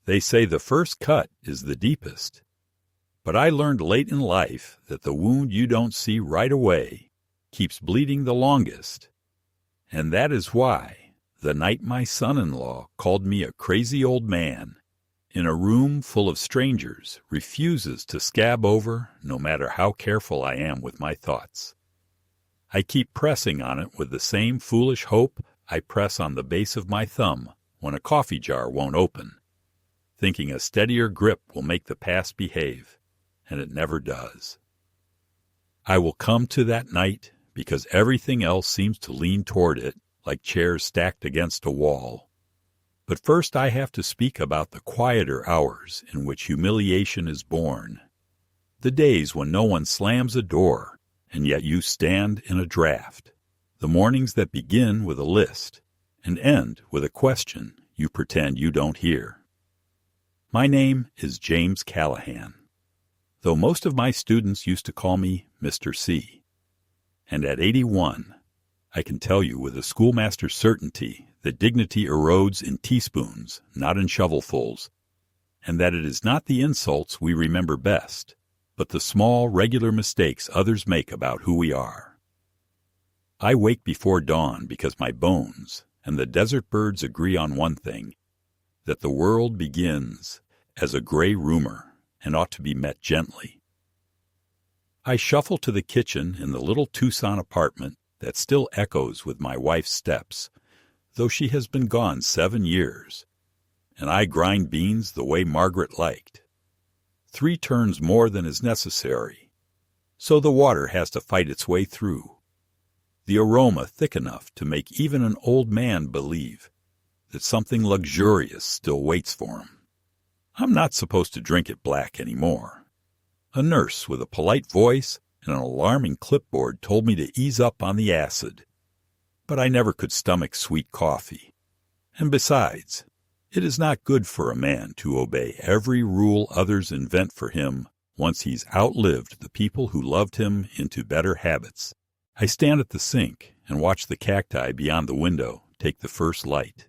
They say the first cut is the deepest. But I learned late in life that the wound you don't see right away keeps bleeding the longest. And that is why, the night my son-in-law called me a crazy old man, in a room full of strangers, refuses to scab over no matter how careful I am with my thoughts. I keep pressing on it with the same foolish hope I press on the base of my thumb when a coffee jar won't open, thinking a steadier grip will make the past behave, and it never does. I will come to that night because everything else seems to lean toward it like chairs stacked against a wall. But first I have to speak about the quieter hours in which humiliation is born, the days when no one slams a door and yet you stand in a draft, the mornings that begin with a list and end with a question you pretend you don't hear. My name is James Callahan, though most of my students used to call me Mr. C. And at 81, I can tell you with a schoolmaster's certainty that dignity erodes in teaspoons, not in shovelfuls, and that it is not the insults we remember best, but the small, regular mistakes others make about who we are. I wake before dawn because my bones and the desert birds agree on one thing, that the world begins as a gray rumor and ought to be met gently. I shuffle to the kitchen in the little Tucson apartment that still echoes with my wife's steps, though she has been gone 7 years, and I grind beans the way Margaret liked. 3 turns more than is necessary, so the water has to fight its way through. The aroma thick enough to make even an old man believe that something luxurious still waits for him. I'm not supposed to drink it black anymore. A nurse with a polite voice and an alarming clipboard told me to ease up on the acid, but I never could stomach sweet coffee. And besides, it is not good for a man to obey every rule others invent for him once he's outlived the people who loved him into better habits. I stand at the sink and watch the cacti beyond the window take the first light.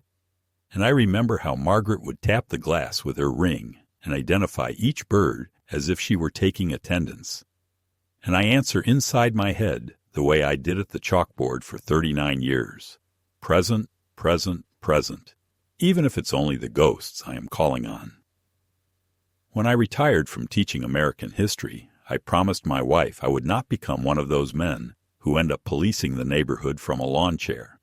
And I remember how Margaret would tap the glass with her ring and identify each bird as if she were taking attendance. And I answer inside my head the way I did at the chalkboard for 39 years. Present, present, present, even if it's only the ghosts I am calling on. When I retired from teaching American history, I promised my wife I would not become one of those men who end up policing the neighborhood from a lawn chair.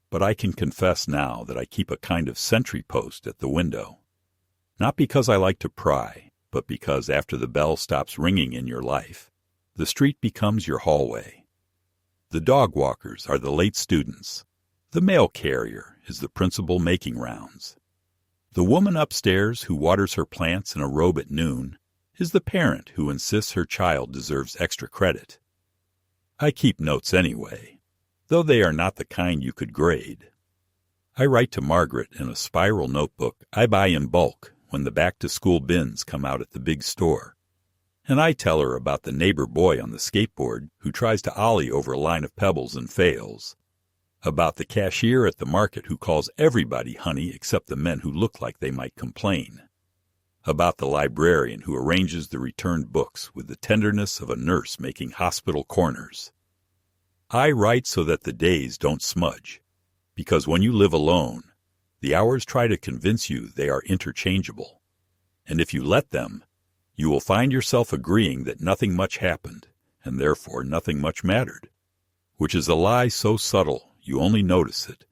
But I can confess now that I keep a kind of sentry post at the window. Not because I like to pry, but because after the bell stops ringing in your life, the street becomes your hallway. The dog walkers are the late students. The mail carrier is the principal making rounds. The woman upstairs who waters her plants in a robe at noon is the parent who insists her child deserves extra credit. I keep notes anyway, though they are not the kind you could grade. I write to Margaret in a spiral notebook I buy in bulk when the back-to-school bins come out at the big store. And I tell her about the neighbor boy on the skateboard who tries to ollie over a line of pebbles and fails. About the cashier at the market who calls everybody honey except the men who look like they might complain. About the librarian who arranges the returned books with the tenderness of a nurse making hospital corners. I write so that the days don't smudge, because when you live alone, the hours try to convince you they are interchangeable. And if you let them, you will find yourself agreeing that nothing much happened, and therefore nothing much mattered, which is a lie so subtle you only notice it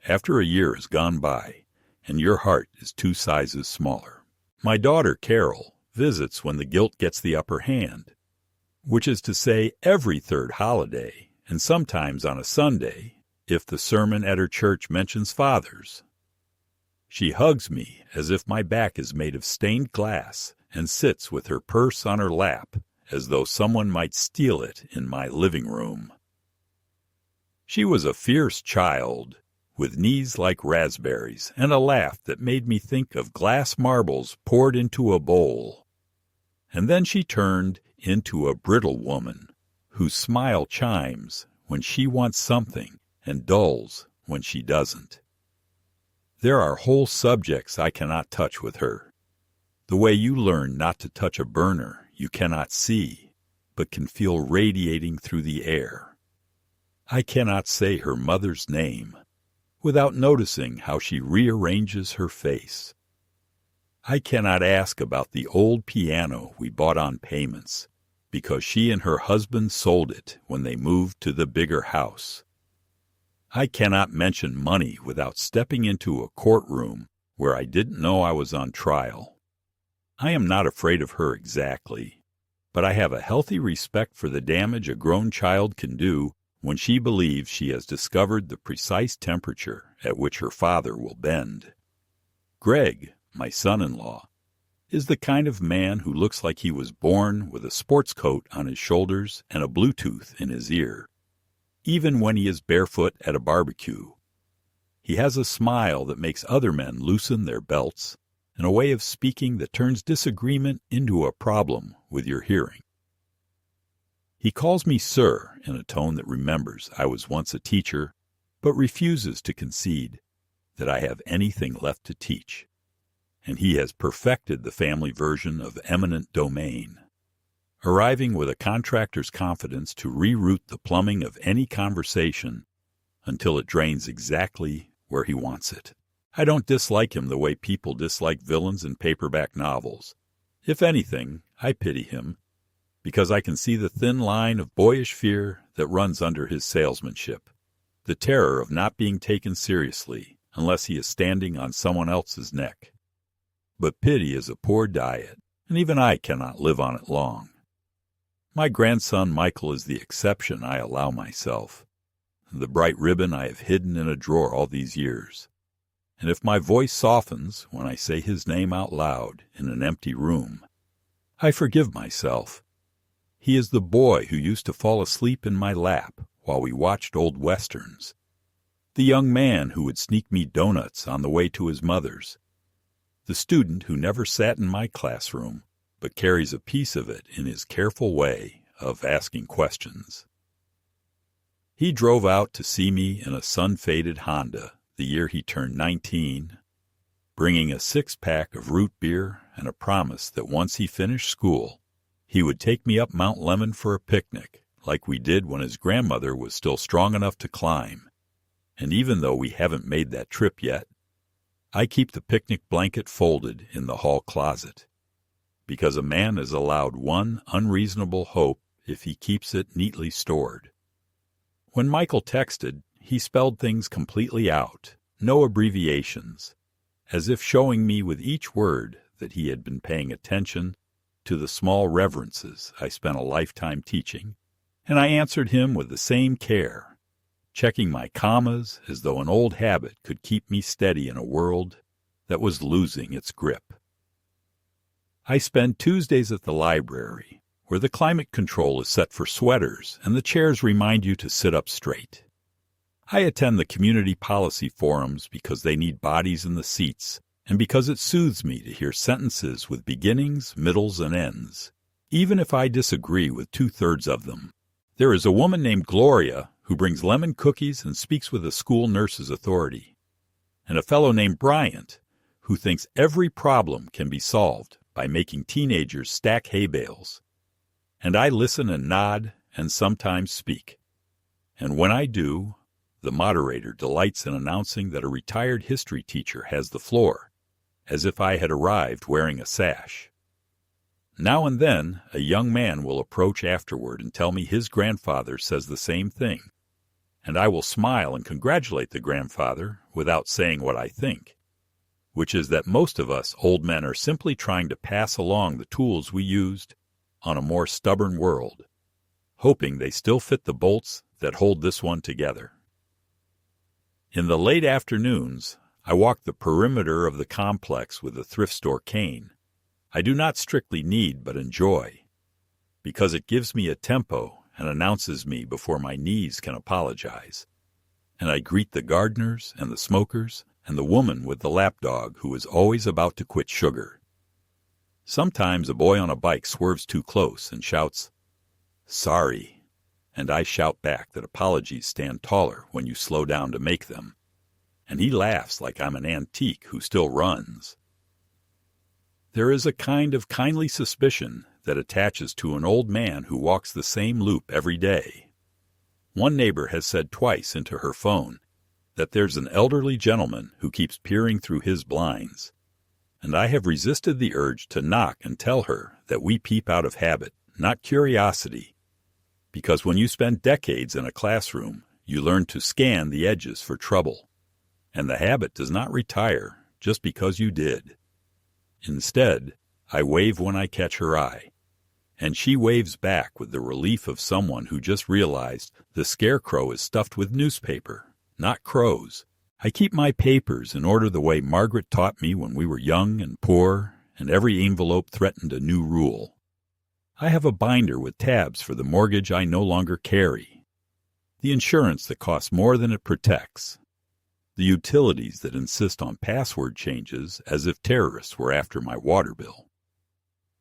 after a year has gone by and your heart is 2 sizes smaller. My daughter, Carol, visits when the guilt gets the upper hand, which is to say every third holiday, and sometimes on a Sunday, if the sermon at her church mentions fathers. She hugs me as if my back is made of stained glass and sits with her purse on her lap as though someone might steal it in my living room. She was a fierce child, with knees like raspberries and a laugh that made me think of glass marbles poured into a bowl. And then she turned into a brittle woman whose smile chimes when she wants something and dulls when she doesn't. There are whole subjects I cannot touch with her, The way you learn not to touch a burner you cannot see, but can feel radiating through the air. I cannot say her mother's name without noticing how she rearranges her face. I cannot ask about the old piano we bought on payments because she and her husband sold it when they moved to the bigger house. I cannot mention money without stepping into a courtroom where I didn't know I was on trial. I am not afraid of her exactly, but I have a healthy respect for the damage a grown child can do when she believes she has discovered the precise temperature at which her father will bend. Greg, my son-in-law, is the kind of man who looks like he was born with a sports coat on his shoulders and a Bluetooth in his ear, even when he is barefoot at a barbecue. He has a smile that makes other men loosen their belts, and a way of speaking that turns disagreement into a problem with your hearing. He calls me sir in a tone that remembers I was once a teacher, but refuses to concede that I have anything left to teach. And he has perfected the family version of eminent domain, arriving with a contractor's confidence to reroute the plumbing of any conversation until it drains exactly where he wants it. I don't dislike him the way people dislike villains in paperback novels. If anything, I pity him, because I can see the thin line of boyish fear that runs under his salesmanship, the terror of not being taken seriously unless he is standing on someone else's neck. But pity is a poor diet, and even I cannot live on it long. My grandson Michael is the exception I allow myself, the bright ribbon I have hidden in a drawer all these years. And if my voice softens when I say his name out loud in an empty room, I forgive myself. He is the boy who used to fall asleep in my lap while we watched old westerns, the young man who would sneak me donuts on the way to his mother's, the student who never sat in my classroom but carries a piece of it in his careful way of asking questions. He drove out to see me in a sun-faded Honda the year he turned 19, bringing a 6-pack of root beer and a promise that once he finished school, he would take me up Mount Lemmon for a picnic, like we did when his grandmother was still strong enough to climb. And even though we haven't made that trip yet, I keep the picnic blanket folded in the hall closet, because a man is allowed one unreasonable hope if he keeps it neatly stored. When Michael texted, he spelled things completely out, no abbreviations, as if showing me with each word that he had been paying attention to the small reverences I spent a lifetime teaching, and I answered him with the same care, checking my commas as though an old habit could keep me steady in a world that was losing its grip. I spend Tuesdays at the library, where the climate control is set for sweaters and the chairs remind you to sit up straight. I attend the community policy forums because they need bodies in the seats and because it soothes me to hear sentences with beginnings, middles, and ends, even if I disagree with 2/3 of them. There is a woman named Gloria who brings lemon cookies and speaks with a school nurse's authority, and a fellow named Bryant who thinks every problem can be solved by making teenagers stack hay bales. And I listen and nod and sometimes speak. And when I do, the moderator delights in announcing that a retired history teacher has the floor, as if I had arrived wearing a sash. Now and then, a young man will approach afterward and tell me his grandfather says the same thing, and I will smile and congratulate the grandfather without saying what I think, which is that most of us old men are simply trying to pass along the tools we used on a more stubborn world, hoping they still fit the bolts that hold this one together. In the late afternoons, I walk the perimeter of the complex with a thrift store cane. I do not strictly need but enjoy, because it gives me a tempo and announces me before my knees can apologize. And I greet the gardeners and the smokers and the woman with the lapdog who is always about to quit sugar. Sometimes a boy on a bike swerves too close and shouts, "Sorry," and I shout back that apologies stand taller when you slow down to make them, and he laughs like I'm an antique who still runs. there is a kind of kindly suspicion that attaches to an old man who walks the same loop every day. One neighbor has said twice into her phone that there's an elderly gentleman who keeps peering through his blinds, and I have resisted the urge to knock and tell her that we peep out of habit, not curiosity, because when you spend decades in a classroom, you learn to scan the edges for trouble, and the habit does not retire just because you did. Instead, I wave when I catch her eye, and she waves back with the relief of someone who just realized the scarecrow is stuffed with newspaper, not crows. I keep my papers in order the way Margaret taught me when we were young and poor, and every envelope threatened a new rule. I have a binder with tabs for the mortgage I no longer carry, the insurance that costs more than it protects, the utilities that insist on password changes as if terrorists were after my water bill.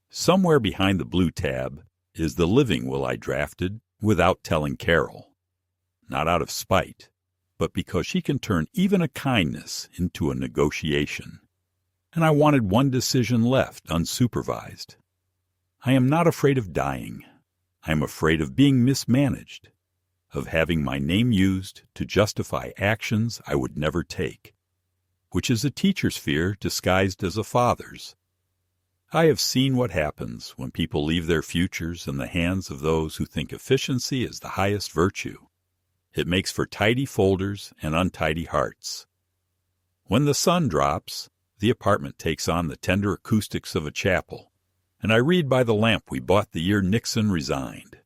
Somewhere behind the blue tab is the living will I drafted without telling Carol, not out of spite, but because she can turn even a kindness into a negotiation. And I wanted one decision left unsupervised. I am not afraid of dying. I am afraid of being mismanaged, of having my name used to justify actions I would never take, which is a teacher's fear disguised as a father's. I have seen what happens when people leave their futures in the hands of those who think efficiency is the highest virtue. It makes for tidy folders and untidy hearts. When the sun drops, the apartment takes on the tender acoustics of a chapel, and I read by the lamp we bought the year Nixon resigned.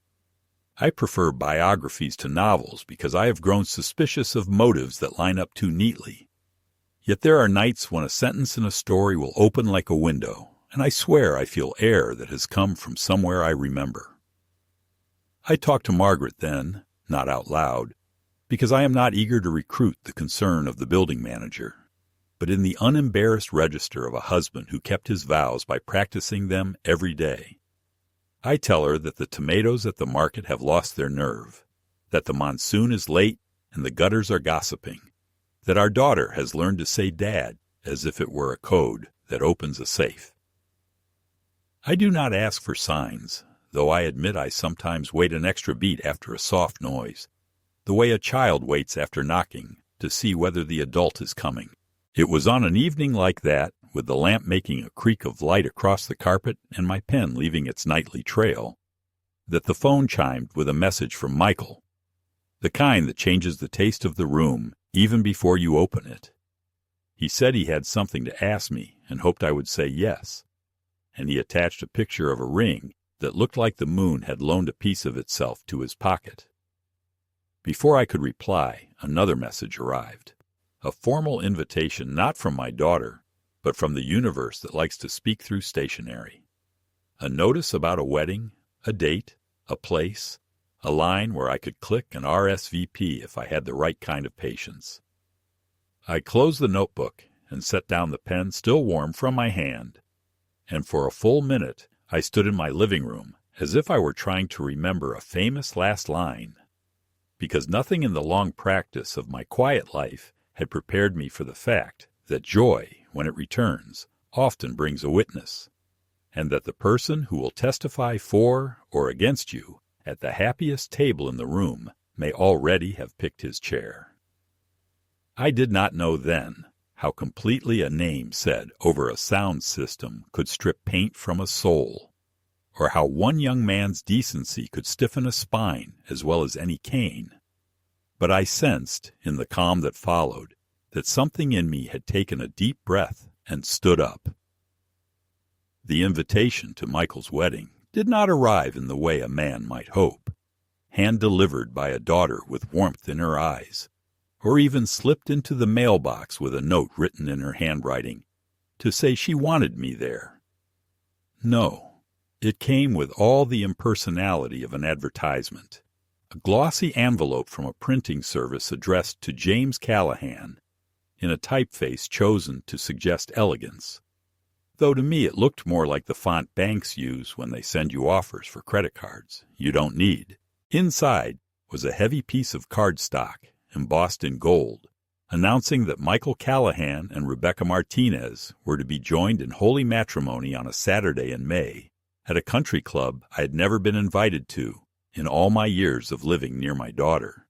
I prefer biographies to novels because I have grown suspicious of motives that line up too neatly. Yet there are nights when a sentence in a story will open like a window, and I swear I feel air that has come from somewhere I remember. I talk to Margaret then, not out loud, because I am not eager to recruit the concern of the building manager, but in the unembarrassed register of a husband who kept his vows by practicing them every day. I tell her that the tomatoes at the market have lost their nerve, that the monsoon is late and the gutters are gossiping, that our daughter has learned to say Dad as if it were a code that opens a safe. I do not ask for signs, though I admit I sometimes wait an extra beat after a soft noise, the way a child waits after knocking to see whether the adult is coming. It was on an evening like that, with the lamp making a creak of light across the carpet and my pen leaving its nightly trail, that the phone chimed with a message from Michael, the kind that changes the taste of the room even before you open it. He said he had something to ask me and hoped I would say yes, and he attached a picture of a ring that looked like the moon had loaned a piece of itself to his pocket. Before I could reply, another message arrived, a formal invitation not from my daughter, but from the universe that likes to speak through stationery. A notice about a wedding, a date, a place, a line where I could click and RSVP if I had the right kind of patience. I closed the notebook and set down the pen still warm from my hand, and for a full minute I stood in my living room as if I were trying to remember a famous last line, because nothing in the long practice of my quiet life had prepared me for the fact that joy, when it returns, often brings a witness, and that the person who will testify for or against you at the happiest table in the room may already have picked his chair. I did not know then how completely a name said over a sound system could strip paint from a soul, or how one young man's decency could stiffen a spine as well as any cane. But I sensed, in the calm that followed, that something in me had taken a deep breath and stood up. The invitation to Michael's wedding did not arrive in the way a man might hope, hand-delivered by a daughter with warmth in her eyes, or even slipped into the mailbox with a note written in her handwriting to say she wanted me there. No, it came with all the impersonality of an advertisement, a glossy envelope from a printing service addressed to James Callahan, in a typeface chosen to suggest elegance, though to me it looked more like the font banks use when they send you offers for credit cards you don't need. Inside was a heavy piece of cardstock embossed in gold, announcing that Michael Callahan and Rebecca Martinez were to be joined in holy matrimony on a Saturday in May at a country club I had never been invited to in all my years of living near my daughter.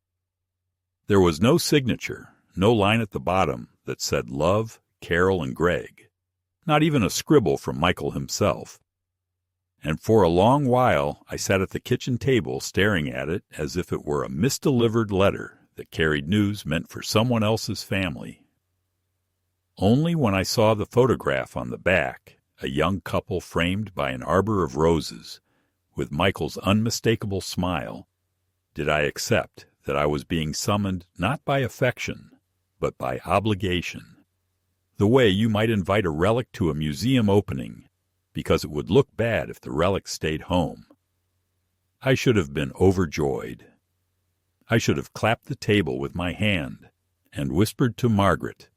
There was no signature, no line at the bottom that said Love, Carol, and Greg, not even a scribble from Michael himself. And for a long while I sat at the kitchen table staring at it as if it were a misdelivered letter that carried news meant for someone else's family. Only when I saw the photograph on the back, a young couple framed by an arbor of roses, with Michael's unmistakable smile, did I accept that I was being summoned not by affection, but by obligation, the way you might invite a relic to a museum opening, because it would look bad if the relic stayed home. I should have been overjoyed. I should have clapped the table with my hand and whispered to Margaret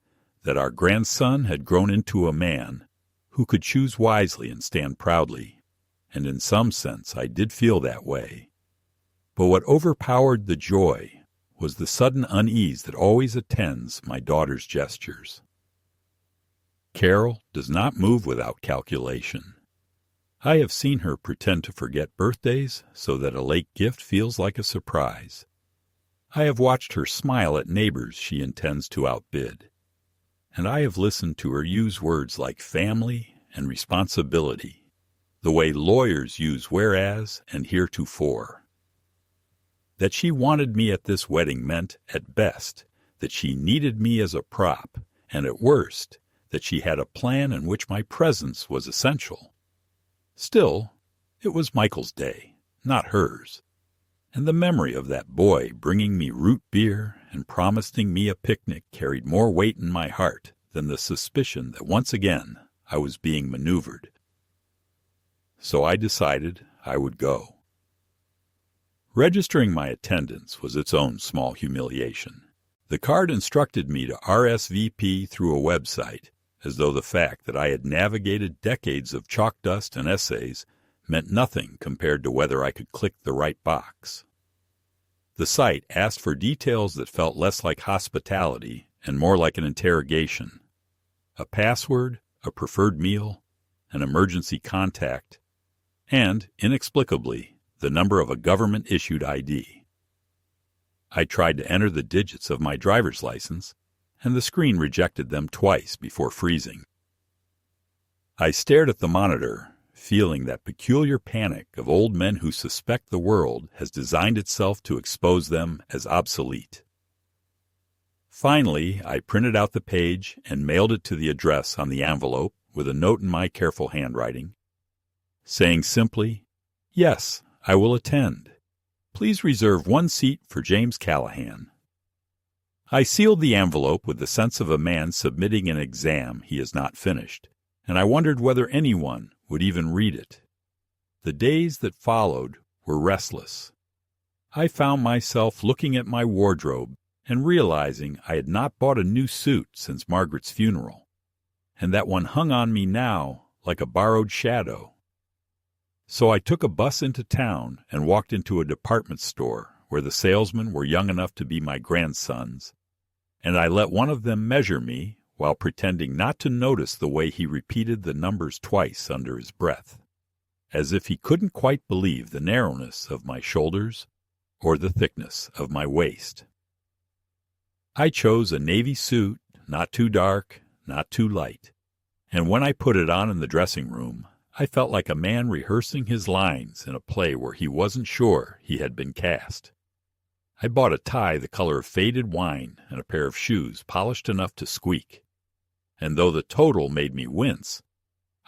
that our grandson had grown into a man who could choose wisely and stand proudly, and in some sense I did feel that way. But what overpowered the joy was the sudden unease that always attends my daughter's gestures. Carol does not move without calculation. I have seen her pretend to forget birthdays so that a late gift feels like a surprise. I have watched her smile at neighbors she intends to outbid, and I have listened to her use words like family and responsibility, the way lawyers use whereas and heretofore. That she wanted me at this wedding meant, at best, that she needed me as a prop, and at worst, that she had a plan in which my presence was essential. Still, it was Michael's day, not hers, and the memory of that boy bringing me root beer and promising me a picnic carried more weight in my heart than the suspicion that once again I was being maneuvered. So I decided I would go. Registering my attendance was its own small humiliation. The card instructed me to RSVP through a website, as though the fact that I had navigated decades of chalk dust and essays meant nothing compared to whether I could click the right box. The site asked for details that felt less like hospitality and more like an interrogation. A password, a preferred meal, an emergency contact, and, inexplicably, the number of a government-issued ID. I tried to enter the digits of my driver's license, and the screen rejected them twice before freezing. I stared at the monitor, feeling that peculiar panic of old men who suspect the world has designed itself to expose them as obsolete. Finally, I printed out the page and mailed it to the address on the envelope with a note in my careful handwriting, saying simply, "Yes, I will attend. Please reserve one seat for James Callahan." I sealed the envelope with the sense of a man submitting an exam he has not finished, and I wondered whether anyone would even read it. The days that followed were restless. I found myself looking at my wardrobe and realizing I had not bought a new suit since Margaret's funeral, and that one hung on me now like a borrowed shadow. So I took a bus into town and walked into a department store where the salesmen were young enough to be my grandsons, and I let one of them measure me while pretending not to notice the way he repeated the numbers twice under his breath, as if he couldn't quite believe the narrowness of my shoulders or the thickness of my waist. I chose a navy suit, not too dark, not too light, and when I put it on in the dressing room, I felt like a man rehearsing his lines in a play where he wasn't sure he had been cast. I bought a tie the color of faded wine and a pair of shoes polished enough to squeak, and though the total made me wince,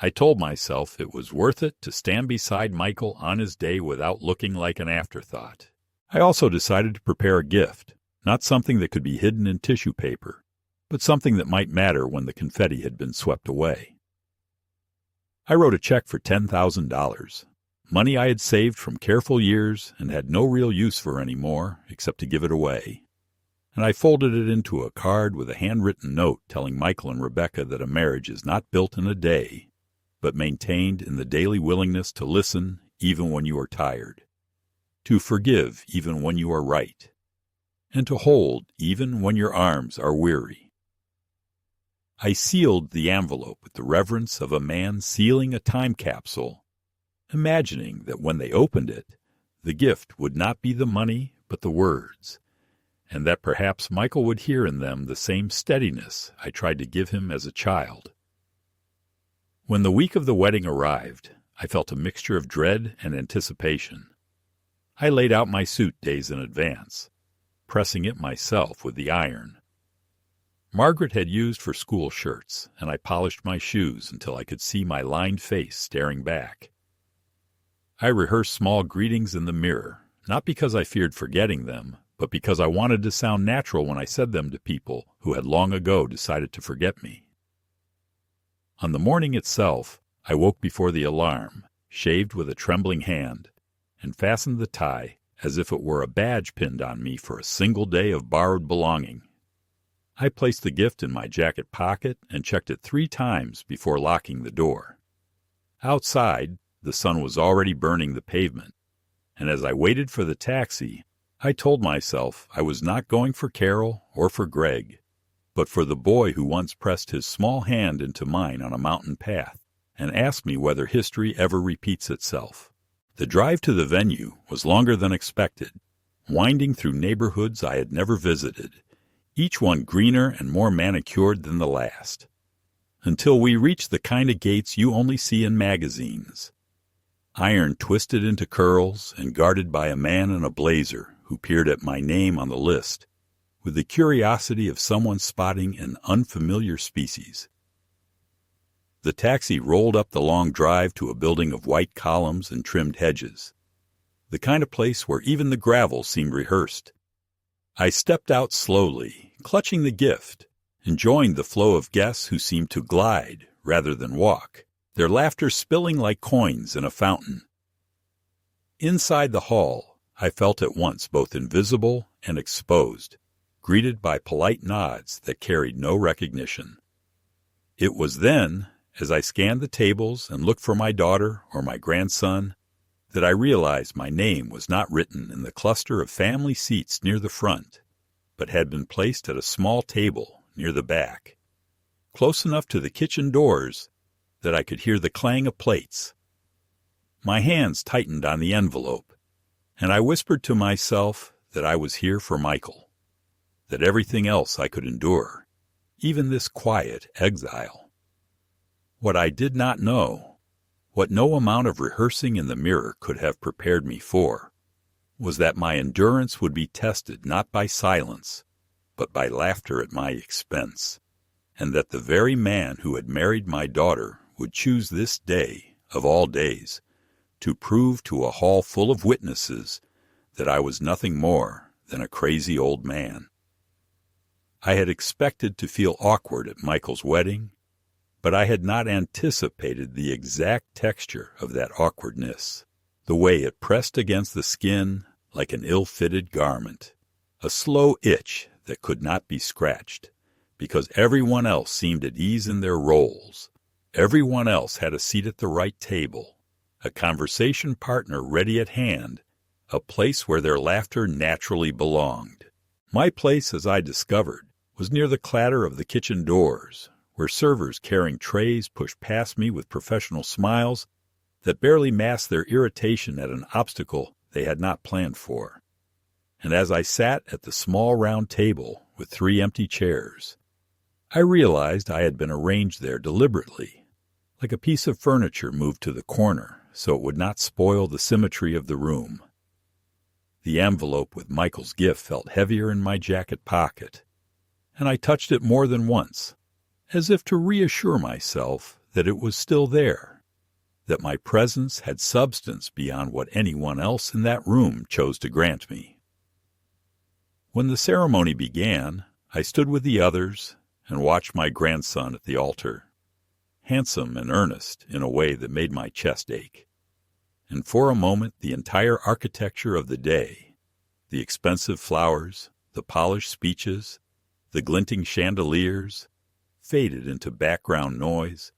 I told myself it was worth it to stand beside Michael on his day without looking like an afterthought. I also decided to prepare a gift, not something that could be hidden in tissue paper, but something that might matter when the confetti had been swept away. I wrote a check for $10,000, money I had saved from careful years and had no real use for anymore except to give it away, and I folded it into a card with a handwritten note telling Michael and Rebecca that a marriage is not built in a day, but maintained in the daily willingness to listen even when you are tired, to forgive even when you are right, and to hold even when your arms are weary. I sealed the envelope with the reverence of a man sealing a time capsule, imagining that when they opened it, the gift would not be the money but the words, and that perhaps Michael would hear in them the same steadiness I tried to give him as a child. When the week of the wedding arrived, I felt a mixture of dread and anticipation. I laid out my suit days in advance, pressing it myself with the iron. Margaret had used for school shirts, and I polished my shoes until I could see my lined face staring back. I rehearsed small greetings in the mirror, not because I feared forgetting them, but because I wanted to sound natural when I said them to people who had long ago decided to forget me. On the morning itself, I woke before the alarm, shaved with a trembling hand, and fastened the tie as if it were a badge pinned on me for a single day of borrowed belonging. I placed the gift in my jacket pocket and checked it 3 times before locking the door. Outside, the sun was already burning the pavement, and as I waited for the taxi, I told myself I was not going for Carol or for Greg, but for the boy who once pressed his small hand into mine on a mountain path and asked me whether history ever repeats itself. The drive to the venue was longer than expected, winding through neighborhoods I had never visited, each one greener and more manicured than the last, until we reached the kind of gates you only see in magazines. Iron twisted into curls and guarded by a man in a blazer who peered at my name on the list with the curiosity of someone spotting an unfamiliar species. The taxi rolled up the long drive to a building of white columns and trimmed hedges, the kind of place where even the gravel seemed rehearsed. I stepped out slowly, clutching the gift, enjoying the flow of guests who seemed to glide rather than walk, their laughter spilling like coins in a fountain. Inside the hall, I felt at once both invisible and exposed, greeted by polite nods that carried no recognition. It was then, as I scanned the tables and looked for my daughter or my grandson, that I realized my name was not written in the cluster of family seats near the front, but had been placed at a small table near the back, close enough to the kitchen doors that I could hear the clang of plates. My hands tightened on the envelope, and I whispered to myself that I was here for Michael, that everything else I could endure, even this quiet exile. What I did not know, what no amount of rehearsing in the mirror could have prepared me for, was that my endurance would be tested not by silence, but by laughter at my expense, and that the very man who had married my daughter would choose this day, of all days, to prove to a hall full of witnesses that I was nothing more than a crazy old man. I had expected to feel awkward at Michael's wedding, but I had not anticipated the exact texture of that awkwardness, the way it pressed against the skin like an ill-fitted garment, a slow itch that could not be scratched, because everyone else seemed at ease in their roles. Everyone else had a seat at the right table, a conversation partner ready at hand, a place where their laughter naturally belonged. My place, as I discovered, was near the clatter of the kitchen doors, where servers carrying trays pushed past me with professional smiles that barely masked their irritation at an obstacle they had not planned for. And as I sat at the small round table with 3 empty chairs, I realized I had been arranged there deliberately, like a piece of furniture moved to the corner so it would not spoil the symmetry of the room. The envelope with Michael's gift felt heavier in my jacket pocket, and I touched it more than once, as if to reassure myself that it was still there, that my presence had substance beyond what anyone else in that room chose to grant me. When the ceremony began, I stood with the others and watched my grandson at the altar, handsome and earnest in a way that made my chest ache. And for a moment the entire architecture of the day, the expensive flowers, the polished speeches, the glinting chandeliers, faded into background noise,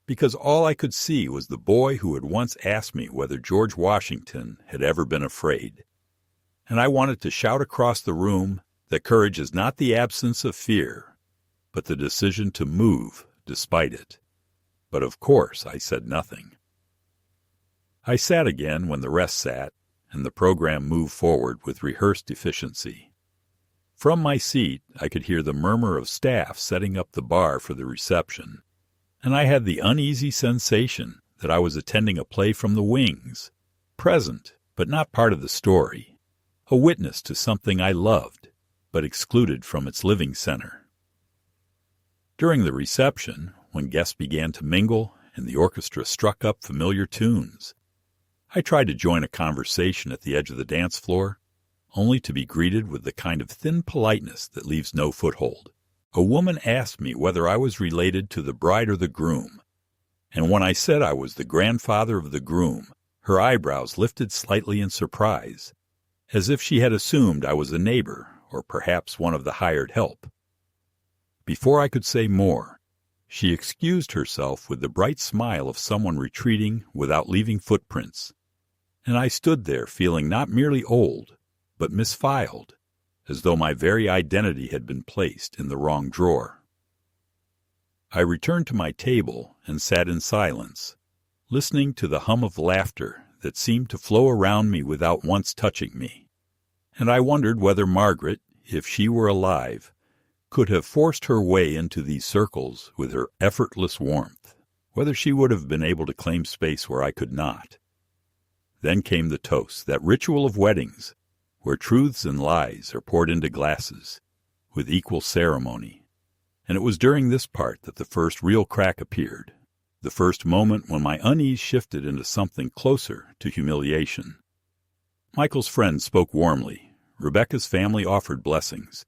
because all I could see was the boy who had once asked me whether George Washington had ever been afraid. and I wanted to shout across the room that courage is not the absence of fear, but the decision to move despite it. But of course I said nothing. I sat again when the rest sat, and the program moved forward with rehearsed efficiency. From my seat, I could hear the murmur of staff setting up the bar for the reception, and I had the uneasy sensation that I was attending a play from the wings, present but not part of the story, a witness to something I loved, but excluded from its living center. During the reception, when guests began to mingle and the orchestra struck up familiar tunes, I tried to join a conversation at the edge of the dance floor, only to be greeted with the kind of thin politeness that leaves no foothold. A woman asked me whether I was related to the bride or the groom, and when I said I was the grandfather of the groom, her eyebrows lifted slightly in surprise, as if she had assumed I was a neighbor or perhaps one of the hired help. Before I could say more, she excused herself with the bright smile of someone retreating without leaving footprints, and I stood there feeling not merely old, but misfiled, as though my very identity had been placed in the wrong drawer. I returned to my table and sat in silence, listening to the hum of laughter that seemed to flow around me without once touching me, and I wondered whether Margaret, if she were alive, could have forced her way into these circles with her effortless warmth, whether she would have been able to claim space where I could not. Then came the toast, that ritual of weddings, where truths and lies are poured into glasses, with equal ceremony, and it was during this part that the first real crack appeared, the first moment when my unease shifted into something closer to humiliation. Michael's friends spoke warmly, Rebecca's family offered blessings,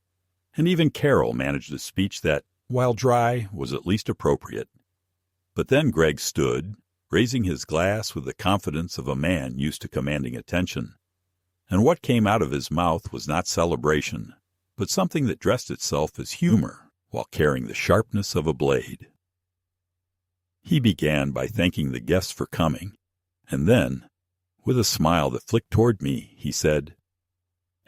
and even Carol managed a speech that, while dry, was at least appropriate. But then Greg stood, raising his glass with the confidence of a man used to commanding attention, and what came out of his mouth was not celebration, but something that dressed itself as humor while carrying the sharpness of a blade. He began by thanking the guests for coming, and then, with a smile that flicked toward me, he said,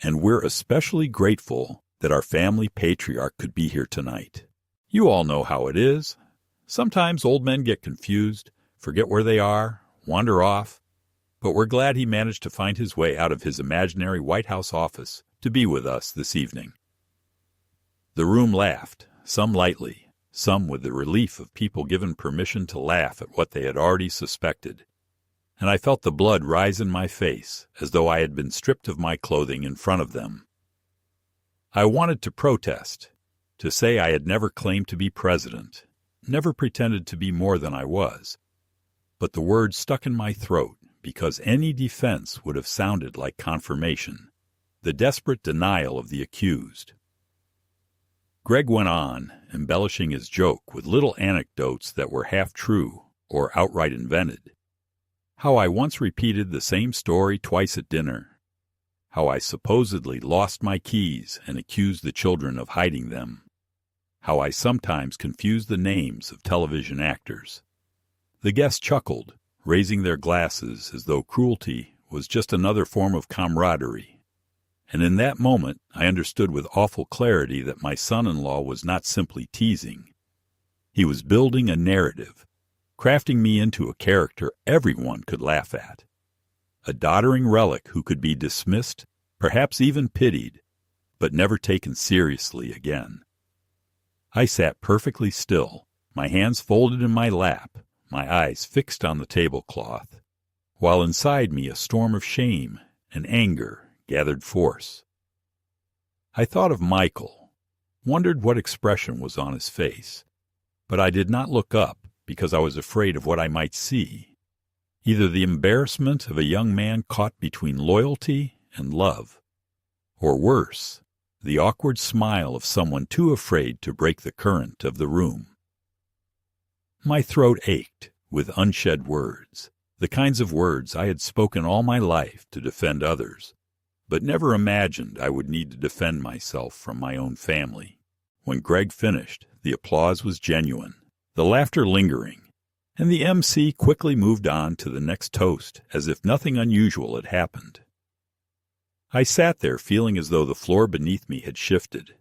"And we're especially grateful that our family patriarch could be here tonight. You all know how it is. Sometimes old men get confused, forget where they are, wander off, but we're glad he managed to find his way out of his imaginary White House office to be with us this evening." The room laughed, some lightly, some with the relief of people given permission to laugh at what they had already suspected, and I felt the blood rise in my face as though I had been stripped of my clothing in front of them. I wanted to protest, to say I had never claimed to be president, never pretended to be more than I was, but the words stuck in my throat because any defense would have sounded like confirmation, the desperate denial of the accused. Greg went on, embellishing his joke with little anecdotes that were half true or outright invented. How I once repeated the same story twice at dinner. How I supposedly lost my keys and accused the children of hiding them. How I sometimes confused the names of television actors. The guests chuckled, raising their glasses as though cruelty was just another form of camaraderie. And in that moment I understood with awful clarity that my son-in-law was not simply teasing. He was building a narrative, crafting me into a character everyone could laugh at. A doddering relic who could be dismissed, perhaps even pitied, but never taken seriously again. I sat perfectly still, my hands folded in my lap, my eyes fixed on the tablecloth, while inside me a storm of shame and anger gathered force. I thought of Michael, wondered what expression was on his face, but I did not look up because I was afraid of what I might see, either the embarrassment of a young man caught between loyalty and love, or worse, the awkward smile of someone too afraid to break the current of the room. My throat ached with unshed words, the kinds of words I had spoken all my life to defend others, but never imagined I would need to defend myself from my own family. When Greg finished, the applause was genuine, the laughter lingering, and the MC quickly moved on to the next toast as if nothing unusual had happened. I sat there feeling as though the floor beneath me had shifted,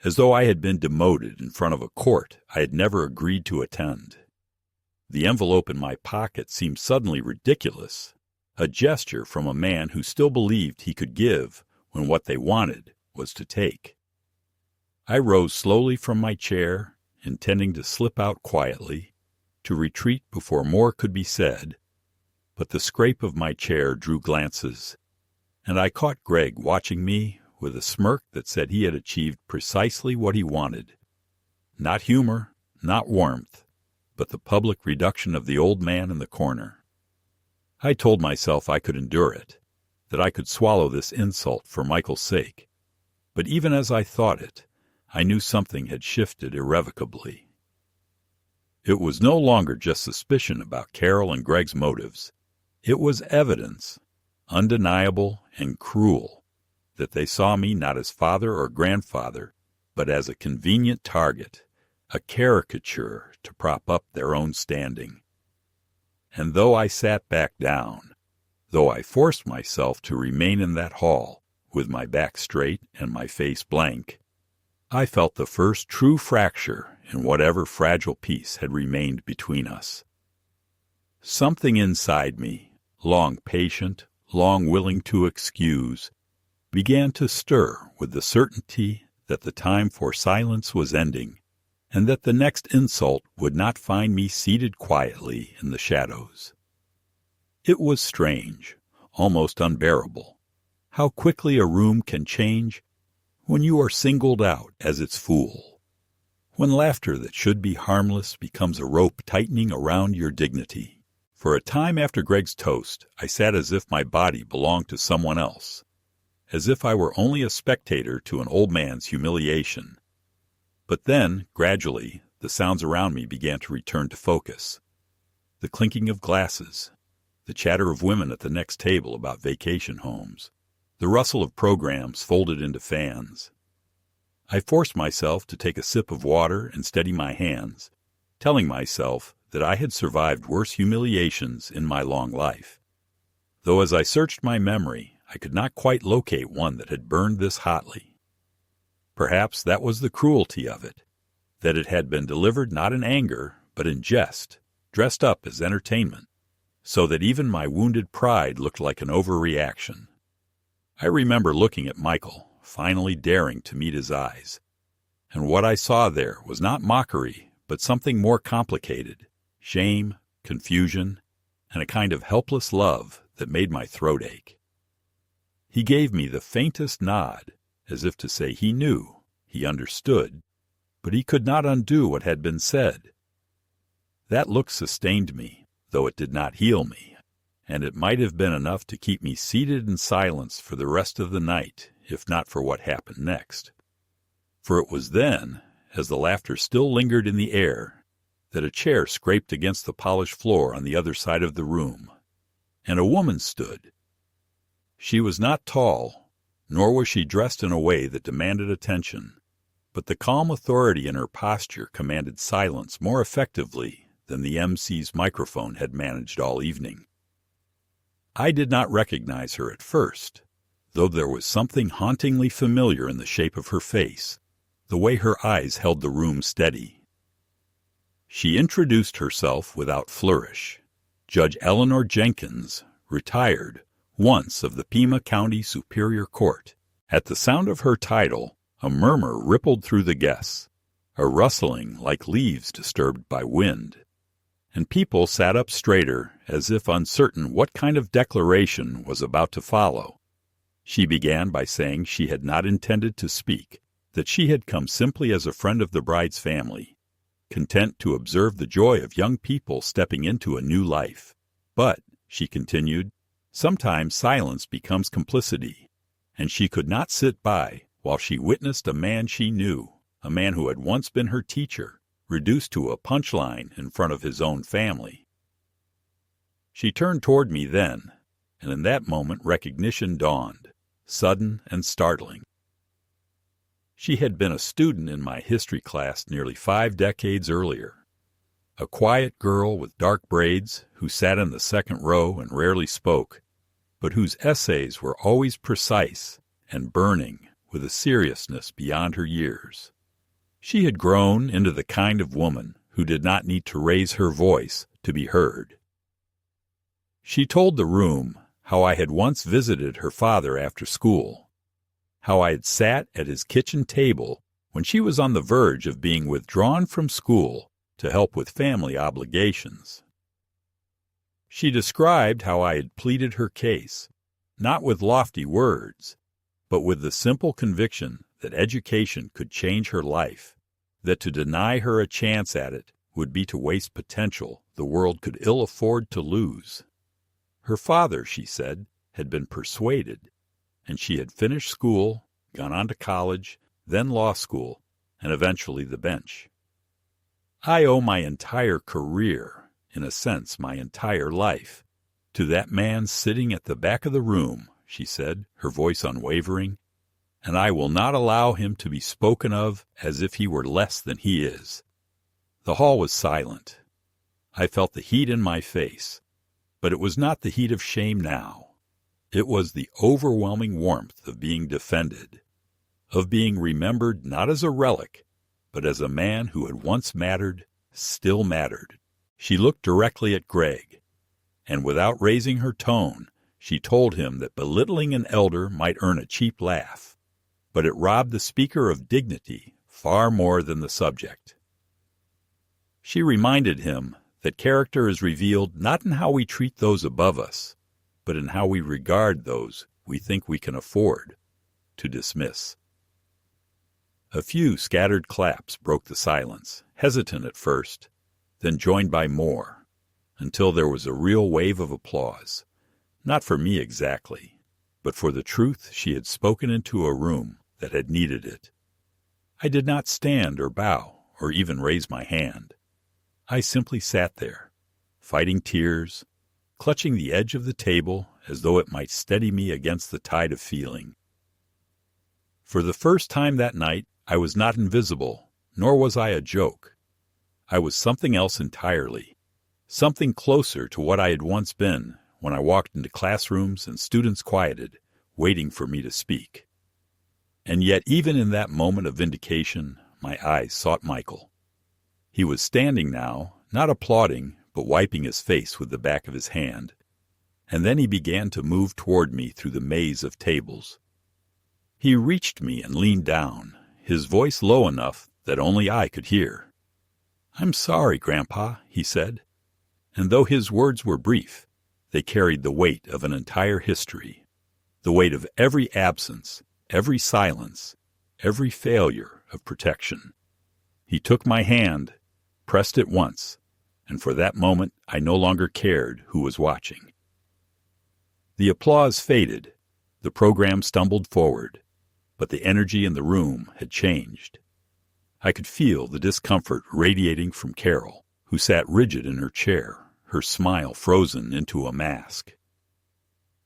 as though I had been demoted in front of a court I had never agreed to attend. The envelope in my pocket seemed suddenly ridiculous, a gesture from a man who still believed he could give when what they wanted was to take. I rose slowly from my chair, intending to slip out quietly, to retreat before more could be said, but the scrape of my chair drew glances, and I caught Greg watching me with a smirk that said he had achieved precisely what he wanted. Not humor, not warmth, but the public reduction of the old man in the corner. I told myself I could endure it, that I could swallow this insult for Michael's sake. But even as I thought it, I knew something had shifted irrevocably. It was no longer just suspicion about Carol and Greg's motives. It was evidence, undeniable and cruel, that they saw me not as father or grandfather, but as a convenient target, a caricature to prop up their own standing. And though I sat back down, though I forced myself to remain in that hall with my back straight and my face blank, I felt the first true fracture in whatever fragile peace had remained between us. Something inside me, long patient, long willing to excuse, began to stir with the certainty that the time for silence was ending, and that the next insult would not find me seated quietly in the shadows. It was strange, almost unbearable, how quickly a room can change when you are singled out as its fool, when laughter that should be harmless becomes a rope tightening around your dignity. For a time after Greg's toast, I sat as if my body belonged to someone else, as if I were only a spectator to an old man's humiliation. But then, gradually, the sounds around me began to return to focus. The clinking of glasses, the chatter of women at the next table about vacation homes, the rustle of programs folded into fans. I forced myself to take a sip of water and steady my hands, telling myself that I had survived worse humiliations in my long life, though as I searched my memory, I could not quite locate one that had burned this hotly. Perhaps that was the cruelty of it, that it had been delivered not in anger, but in jest, dressed up as entertainment, so that even my wounded pride looked like an overreaction. I remember looking at Michael, finally daring to meet his eyes, and what I saw there was not mockery, but something more complicated, shame, confusion, and a kind of helpless love that made my throat ache. He gave me the faintest nod, as if to say he knew, he understood, but he could not undo what had been said. That look sustained me, though it did not heal me, and it might have been enough to keep me seated in silence for the rest of the night, if not for what happened next. For it was then, as the laughter still lingered in the air, that a chair scraped against the polished floor on the other side of the room, and a woman stood. She was not tall, nor was she dressed in a way that demanded attention, but the calm authority in her posture commanded silence more effectively than the MC's microphone had managed all evening. I did not recognize her at first, though there was something hauntingly familiar in the shape of her face, the way her eyes held the room steady. She introduced herself without flourish. Judge Eleanor Jenkins, retired, once of the Pima County Superior Court. At the sound of her title, a murmur rippled through the guests, a rustling like leaves disturbed by wind, and people sat up straighter as if uncertain what kind of declaration was about to follow. She began by saying she had not intended to speak, that she had come simply as a friend of the bride's family, content to observe the joy of young people stepping into a new life. But, she continued, sometimes silence becomes complicity, and she could not sit by while she witnessed a man she knew, a man who had once been her teacher, reduced to a punchline in front of his own family. She turned toward me then, and in that moment recognition dawned, sudden and startling. She had been a student in my history class nearly 5 decades earlier, a quiet girl with dark braids who sat in the second row and rarely spoke, but whose essays were always precise and burning with a seriousness beyond her years. She had grown into the kind of woman who did not need to raise her voice to be heard. She told the room how I had once visited her father after school, how I had sat at his kitchen table when she was on the verge of being withdrawn from school to help with family obligations. She described how I had pleaded her case, not with lofty words, but with the simple conviction that education could change her life, that to deny her a chance at it would be to waste potential the world could ill afford to lose. Her father, she said, had been persuaded, and she had finished school, gone on to college, then law school, and eventually the bench. I owe my entire career, in a sense my entire life, to that man sitting at the back of the room, she said, her voice unwavering, and I will not allow him to be spoken of as if he were less than he is. The hall was silent. I felt the heat in my face, but it was not the heat of shame now. It was the overwhelming warmth of being defended, of being remembered not as a relic, but as a man who had once mattered, still mattered. She looked directly at Greg, and without raising her tone, she told him that belittling an elder might earn a cheap laugh, but it robbed the speaker of dignity far more than the subject. She reminded him that character is revealed not in how we treat those above us, but in how we regard those we think we can afford to dismiss. A few scattered claps broke the silence, hesitant at first, then joined by more, until there was a real wave of applause, not for me exactly, but for the truth she had spoken into a room that had needed it. I did not stand or bow or even raise my hand. I simply sat there, fighting tears, clutching the edge of the table as though it might steady me against the tide of feeling. For the first time that night, I was not invisible, nor was I a joke. I was something else entirely, something closer to what I had once been when I walked into classrooms and students quieted, waiting for me to speak. And yet even in that moment of vindication, my eyes sought Michael. He was standing now, not applauding, but wiping his face with the back of his hand, and then he began to move toward me through the maze of tables. He reached me and leaned down, his voice low enough that only I could hear. "I'm sorry, Grandpa," he said, and though his words were brief, they carried the weight of an entire history, the weight of every absence, every silence, every failure of protection. He took my hand, pressed it once, and for that moment I no longer cared who was watching. The applause faded, the program stumbled forward, but the energy in the room had changed. I could feel the discomfort radiating from Carol, who sat rigid in her chair, her smile frozen into a mask.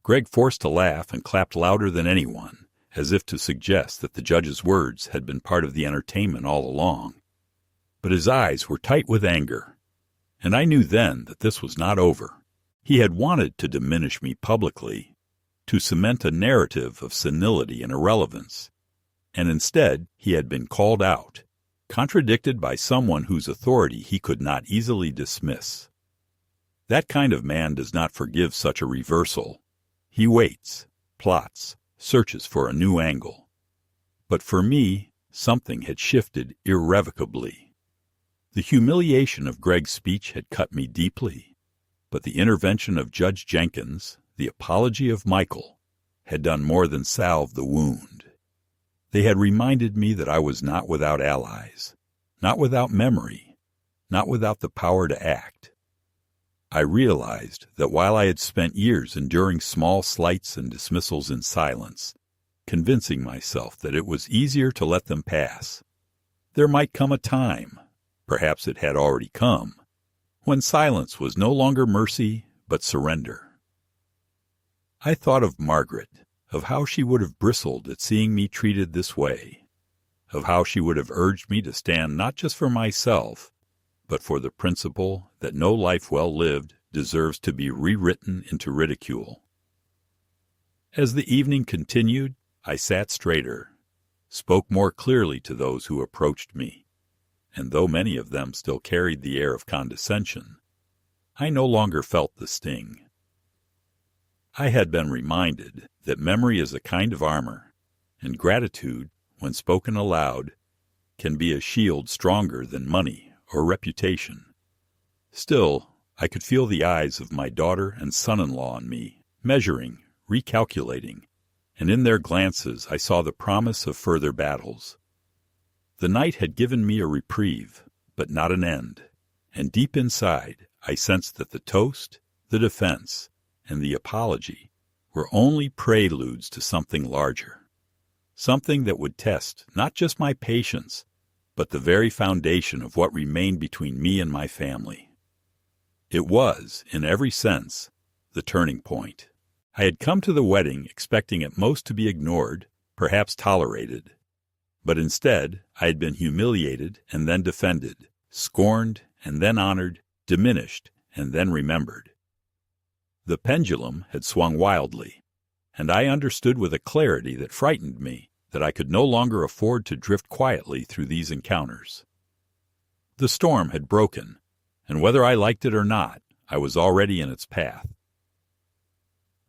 Greg forced a laugh and clapped louder than anyone, as if to suggest that the judge's words had been part of the entertainment all along. But his eyes were tight with anger, and I knew then that this was not over. He had wanted to diminish me publicly, to cement a narrative of senility and irrelevance, and instead he had been called out, contradicted by someone whose authority he could not easily dismiss. That kind of man does not forgive such a reversal. He waits, plots, searches for a new angle. But for me, something had shifted irrevocably. The humiliation of Greg's speech had cut me deeply, but the intervention of Judge Jenkins, the apology of Michael, had done more than salve the wound. They had reminded me that I was not without allies, not without memory, not without the power to act. I realized that while I had spent years enduring small slights and dismissals in silence, convincing myself that it was easier to let them pass, there might come a time, perhaps it had already come, when silence was no longer mercy but surrender. I thought of Margaret, of how she would have bristled at seeing me treated this way, of how she would have urged me to stand not just for myself, but for the principle that no life well lived deserves to be rewritten into ridicule. As the evening continued, I sat straighter, spoke more clearly to those who approached me, and though many of them still carried the air of condescension, I no longer felt the sting. I had been reminded that memory is a kind of armor, and gratitude, when spoken aloud, can be a shield stronger than money or reputation. Still, I could feel the eyes of my daughter and son-in-law on me, measuring, recalculating, and in their glances I saw the promise of further battles. The night had given me a reprieve, but not an end, and deep inside I sensed that the toast, the defense, and the apology were only preludes to something larger, something that would test not just my patience, but the very foundation of what remained between me and my family. It was, in every sense, the turning point. I had come to the wedding expecting at most to be ignored, perhaps tolerated. But instead, I had been humiliated and then defended, scorned and then honored, diminished and then remembered. The pendulum had swung wildly, and I understood with a clarity that frightened me that I could no longer afford to drift quietly through these encounters. The storm had broken, and whether I liked it or not, I was already in its path.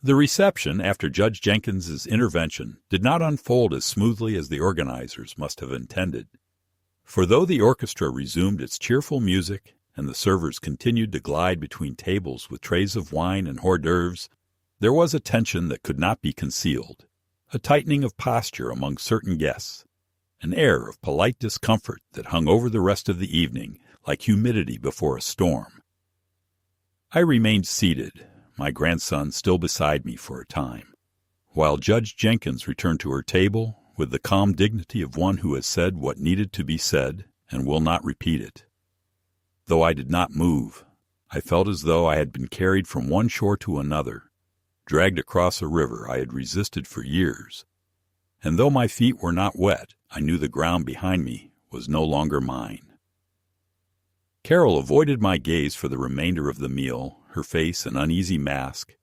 The reception after Judge Jenkins's intervention did not unfold as smoothly as the organizers must have intended. For though the orchestra resumed its cheerful music and the servers continued to glide between tables with trays of wine and hors d'oeuvres, there was a tension that could not be concealed, a tightening of posture among certain guests, an air of polite discomfort that hung over the rest of the evening like humidity before a storm. I remained seated, my grandson still beside me for a time, while Judge Jenkins returned to her table with the calm dignity of one who has said what needed to be said and will not repeat it. Though I did not move, I felt as though I had been carried from one shore to another, dragged across a river I had resisted for years, and though my feet were not wet, I knew the ground behind me was no longer mine. Carol avoided my gaze for the remainder of the meal, her face an uneasy mask,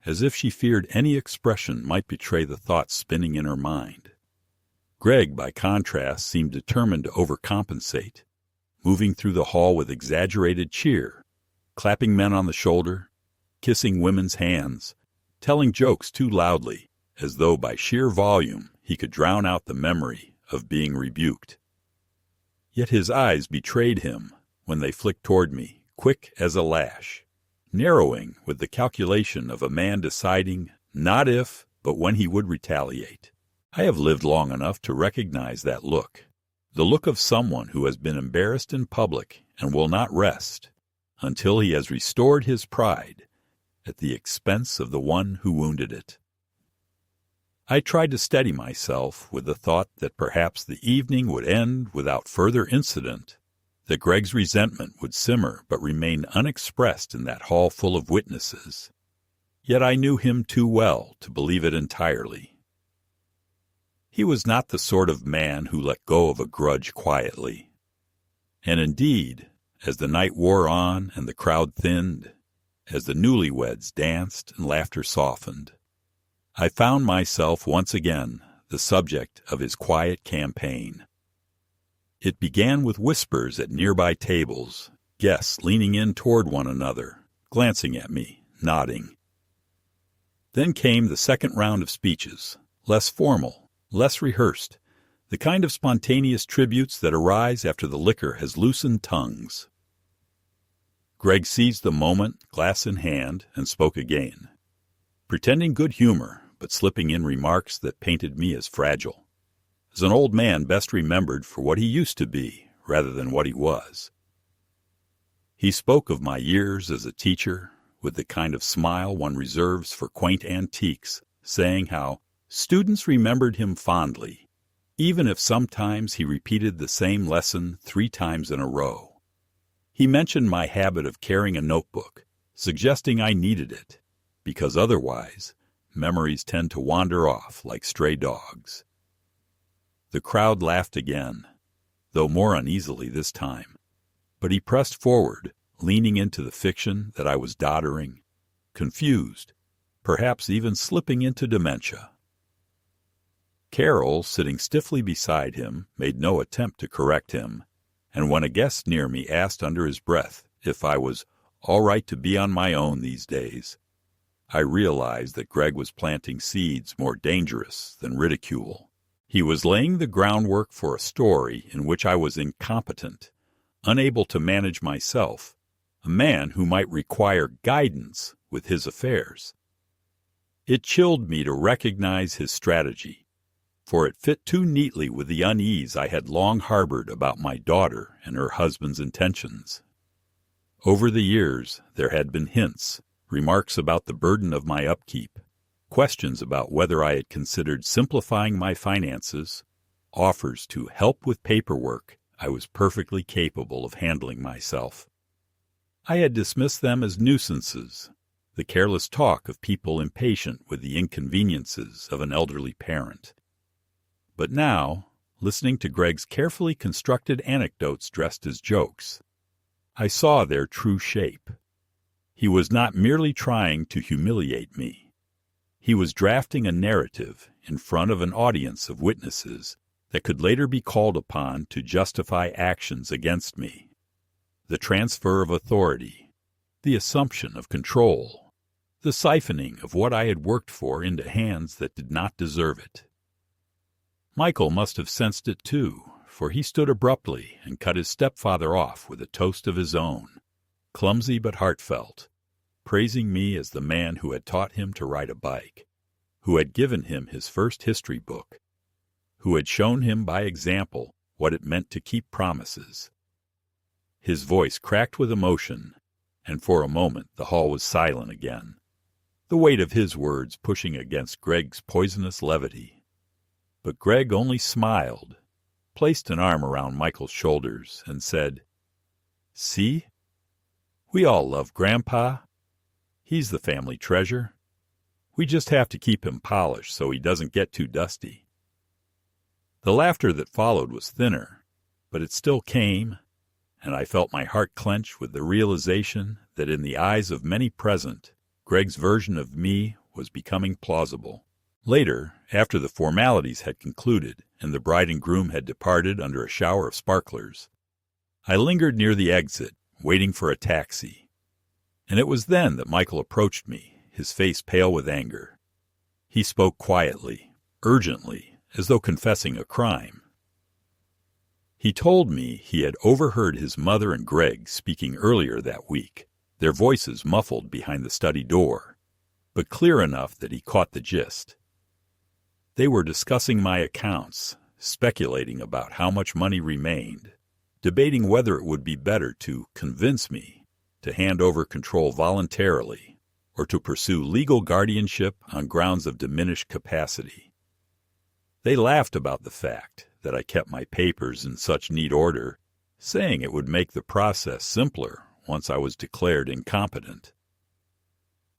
as if she feared any expression might betray the thoughts spinning in her mind. Greg, by contrast, seemed determined to overcompensate, moving through the hall with exaggerated cheer, clapping men on the shoulder, kissing women's hands, telling jokes too loudly, as though by sheer volume he could drown out the memory of being rebuked. Yet his eyes betrayed him when they flicked toward me, quick as a lash, narrowing with the calculation of a man deciding not if, but when he would retaliate. I have lived long enough to recognize that look, the look of someone who has been embarrassed in public and will not rest until he has restored his pride at the expense of the one who wounded it. I tried to steady myself with the thought that perhaps the evening would end without further incident, that Greg's resentment would simmer but remain unexpressed in that hall full of witnesses. Yet I knew him too well to believe it entirely. He was not the sort of man who let go of a grudge quietly. And indeed, as the night wore on and the crowd thinned, as the newlyweds danced and laughter softened, I found myself once again the subject of his quiet campaign. It began with whispers at nearby tables, guests leaning in toward one another, glancing at me, nodding. Then came the second round of speeches, less formal, less rehearsed, the kind of spontaneous tributes that arise after the liquor has loosened tongues. Greg seized the moment, glass in hand, and spoke again, pretending good humor, but slipping in remarks that painted me as fragile, as an old man best remembered for what he used to be rather than what he was. He spoke of my years as a teacher with the kind of smile one reserves for quaint antiques, saying how students remembered him fondly, even if sometimes he repeated the same lesson 3 times in a row. He mentioned my habit of carrying a notebook, suggesting I needed it, because otherwise memories tend to wander off like stray dogs. The crowd laughed again, though more uneasily this time, but he pressed forward, leaning into the fiction that I was doddering, confused, perhaps even slipping into dementia. Carol, sitting stiffly beside him, made no attempt to correct him, and when a guest near me asked under his breath if I was all right to be on my own these days, I realized that Greg was planting seeds more dangerous than ridicule. He was laying the groundwork for a story in which I was incompetent, unable to manage myself, a man who might require guidance with his affairs. It chilled me to recognize his strategy, for it fit too neatly with the unease I had long harbored about my daughter and her husband's intentions. Over the years, there had been hints, remarks about the burden of my upkeep, questions about whether I had considered simplifying my finances, offers to help with paperwork I was perfectly capable of handling myself. I had dismissed them as nuisances, the careless talk of people impatient with the inconveniences of an elderly parent. But now, listening to Greg's carefully constructed anecdotes dressed as jokes, I saw their true shape. He was not merely trying to humiliate me. He was drafting a narrative in front of an audience of witnesses that could later be called upon to justify actions against me. The transfer of authority, the assumption of control, the siphoning of what I had worked for into hands that did not deserve it. Michael must have sensed it too, for he stood abruptly and cut his stepfather off with a toast of his own, clumsy but heartfelt, praising me as the man who had taught him to ride a bike, who had given him his first history book, who had shown him by example what it meant to keep promises. His voice cracked with emotion, and for a moment the hall was silent again, the weight of his words pushing against Greg's poisonous levity. But Greg only smiled, placed an arm around Michael's shoulders, and said, "See? We all love Grandpa. He's the family treasure. We just have to keep him polished so he doesn't get too dusty." The laughter that followed was thinner, but it still came, and I felt my heart clench with the realization that in the eyes of many present, Greg's version of me was becoming plausible. Later, after the formalities had concluded and the bride and groom had departed under a shower of sparklers, I lingered near the exit, waiting for a taxi. And it was then that Michael approached me, his face pale with anger. He spoke quietly, urgently, as though confessing a crime. He told me he had overheard his mother and Greg speaking earlier that week, their voices muffled behind the study door, but clear enough that he caught the gist. They were discussing my accounts, speculating about how much money remained, debating whether it would be better to convince me to hand over control voluntarily or to pursue legal guardianship on grounds of diminished capacity. They laughed about the fact that I kept my papers in such neat order, saying it would make the process simpler once I was declared incompetent.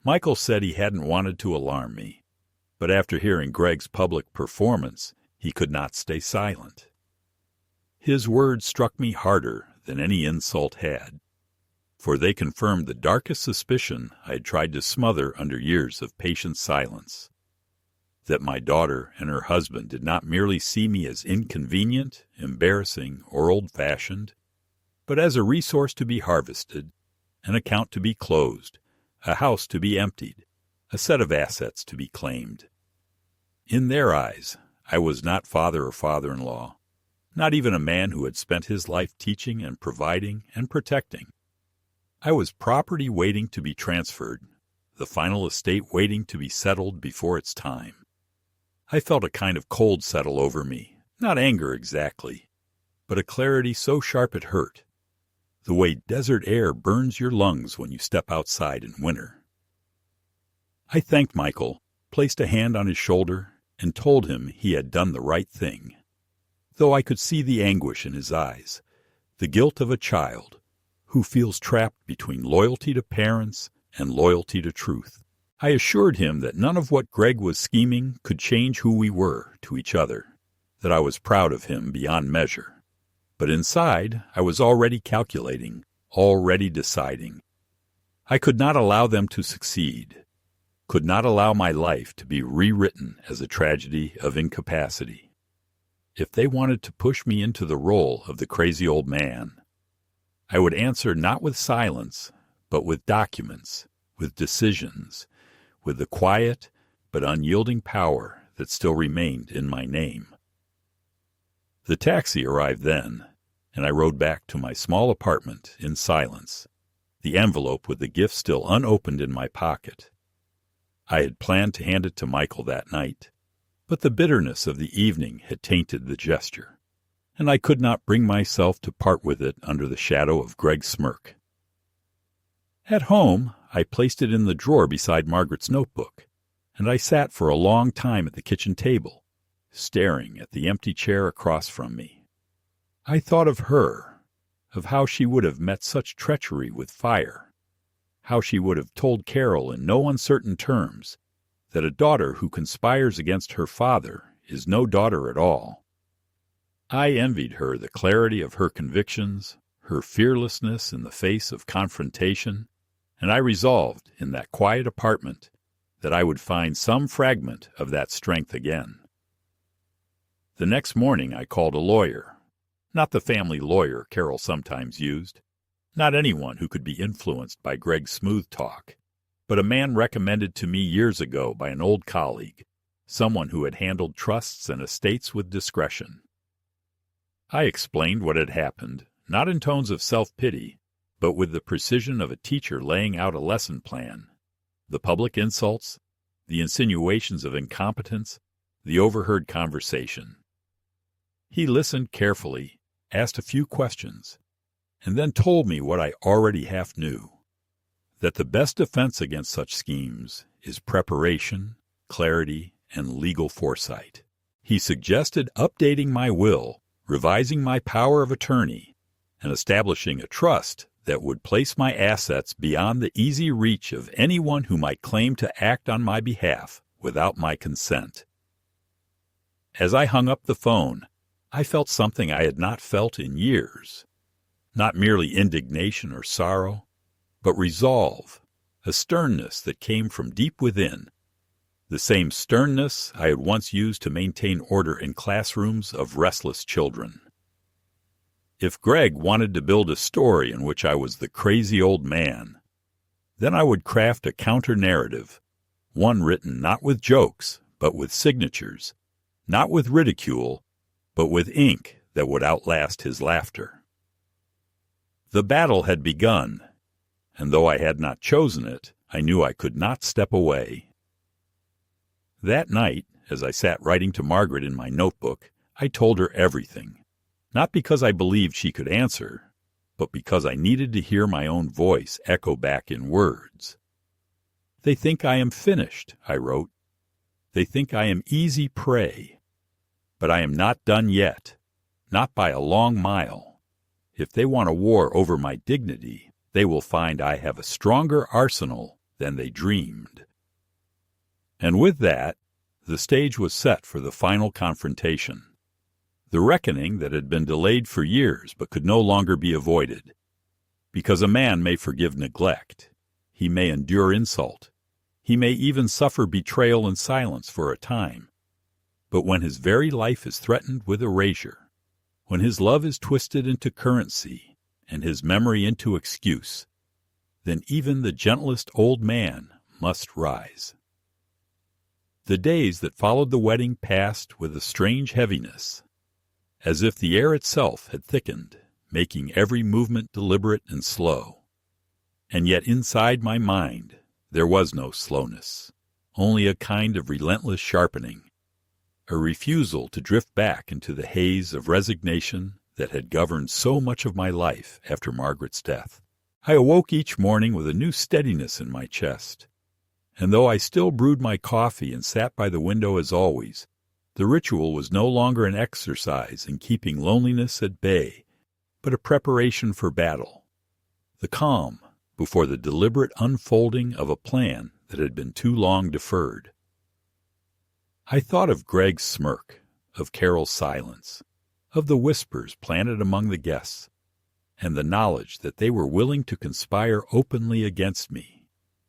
Michael said he hadn't wanted to alarm me, but after hearing Greg's public performance, he could not stay silent. His words struck me harder than any insult had, for they confirmed the darkest suspicion I had tried to smother under years of patient silence, that my daughter and her husband did not merely see me as inconvenient, embarrassing, or old-fashioned, but as a resource to be harvested, an account to be closed, a house to be emptied, a set of assets to be claimed. In their eyes, I was not father or father-in-law, not even a man who had spent his life teaching and providing and protecting. I was property waiting to be transferred, the final estate waiting to be settled before its time. I felt a kind of cold settle over me, not anger exactly, but a clarity so sharp it hurt, the way desert air burns your lungs when you step outside in winter. I thanked Michael, placed a hand on his shoulder, and told him he had done the right thing, though I could see the anguish in his eyes, the guilt of a child who feels trapped between loyalty to parents and loyalty to truth. I assured him that none of what Greg was scheming could change who we were to each other, that I was proud of him beyond measure. But inside, I was already calculating, already deciding. I could not allow them to succeed. could not allow my life to be rewritten as a tragedy of incapacity. If they wanted to push me into the role of the crazy old man, I would answer not with silence, but with documents, with decisions, with the quiet but unyielding power that still remained in my name. The taxi arrived then, and I rode back to my small apartment in silence, the envelope with the gift still unopened in my pocket. I had planned to hand it to Michael that night, but the bitterness of the evening had tainted the gesture, and I could not bring myself to part with it under the shadow of Greg's smirk. At home, I placed it in the drawer beside Margaret's notebook, and I sat for a long time at the kitchen table, staring at the empty chair across from me. I thought of her, of how she would have met such treachery with fire, how she would have told Carol in no uncertain terms that a daughter who conspires against her father is no daughter at all. I envied her the clarity of her convictions, her fearlessness in the face of confrontation, and I resolved in that quiet apartment that I would find some fragment of that strength again. The next morning I called a lawyer, not the family lawyer Carol sometimes used, not anyone who could be influenced by Greg's smooth talk, but a man recommended to me years ago by an old colleague, someone who had handled trusts and estates with discretion. I explained what had happened, not in tones of self-pity, but with the precision of a teacher laying out a lesson plan. The public insults, the insinuations of incompetence, the overheard conversation. He listened carefully, asked a few questions, and then told me what I already half knew, that the best defense against such schemes is preparation, clarity, and legal foresight. He suggested updating my will, revising my power of attorney, and establishing a trust that would place my assets beyond the easy reach of anyone who might claim to act on my behalf without my consent. As I hung up the phone, I felt something I had not felt in years. Not merely indignation or sorrow, but resolve, a sternness that came from deep within, the same sternness I had once used to maintain order in classrooms of restless children. If Greg wanted to build a story in which I was the crazy old man, then I would craft a counter-narrative, one written not with jokes, but with signatures, not with ridicule, but with ink that would outlast his laughter. The battle had begun, and though I had not chosen it, I knew I could not step away. That night, as I sat writing to Margaret in my notebook, I told her everything, not because I believed she could answer, but because I needed to hear my own voice echo back in words. "They think I am finished," I wrote. "They think I am easy prey. But I am not done yet, not by a long mile. If they want a war over my dignity, they will find I have a stronger arsenal than they dreamed." And with that, the stage was set for the final confrontation, the reckoning that had been delayed for years but could no longer be avoided. Because a man may forgive neglect, he may endure insult, he may even suffer betrayal and silence for a time. But when his very life is threatened with erasure, when his love is twisted into currency and his memory into excuse, then even the gentlest old man must rise. The days that followed the wedding passed with a strange heaviness, as if the air itself had thickened, making every movement deliberate and slow. And yet inside my mind there was no slowness, only a kind of relentless sharpening, a refusal to drift back into the haze of resignation that had governed so much of my life after Margaret's death. I awoke each morning with a new steadiness in my chest, and though I still brewed my coffee and sat by the window as always, the ritual was no longer an exercise in keeping loneliness at bay, but a preparation for battle, the calm before the deliberate unfolding of a plan that had been too long deferred. I thought of Greg's smirk, of Carol's silence, of the whispers planted among the guests, and the knowledge that they were willing to conspire openly against me.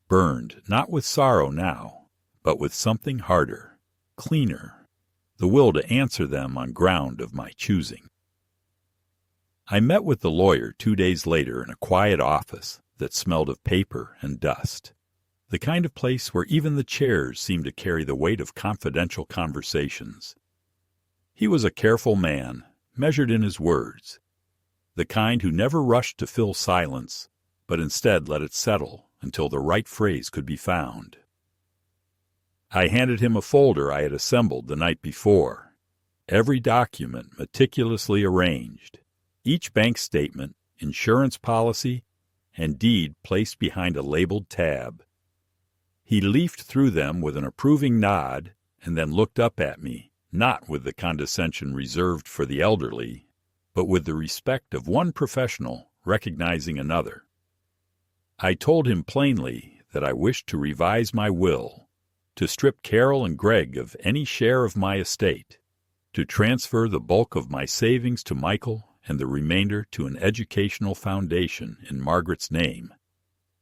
burned not with sorrow now, but with something harder, cleaner, the will to answer them on ground of my choosing. I met with the lawyer 2 days later in a quiet office that smelled of paper and dust, the kind of place where even the chairs seemed to carry the weight of confidential conversations. He was a careful man, measured in his words, the kind who never rushed to fill silence, but instead let it settle until the right phrase could be found. I handed him a folder I had assembled the night before, every document meticulously arranged, each bank statement, insurance policy, and deed placed behind a labeled tab. He leafed through them with an approving nod and then looked up at me, not with the condescension reserved for the elderly, but with the respect of one professional recognizing another. I told him plainly that I wished to revise my will, to strip Carol and Greg of any share of my estate, to transfer the bulk of my savings to Michael and the remainder to an educational foundation in Margaret's name,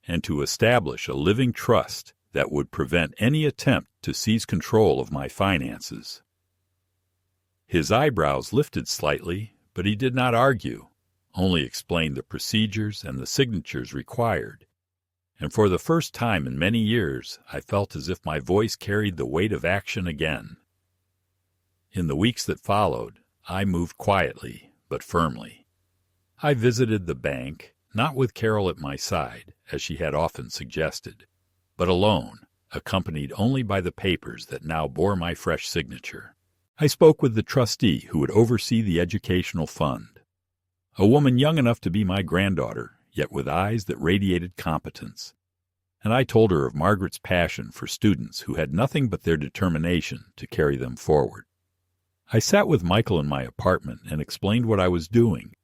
and to establish a living trust that would prevent any attempt to seize control of my finances. His eyebrows lifted slightly, but he did not argue, only explained the procedures and the signatures required, and for the first time in many years I felt as if my voice carried the weight of action again. In the weeks that followed, I moved quietly but firmly. I visited the bank, not with Carol at my side, as she had often suggested, but alone, accompanied only by the papers that now bore my fresh signature. I spoke with the trustee who would oversee the educational fund, a woman young enough to be my granddaughter, yet with eyes that radiated competence, and I told her of Margaret's passion for students who had nothing but their determination to carry them forward. I sat with Michael in my apartment and explained what I was doing,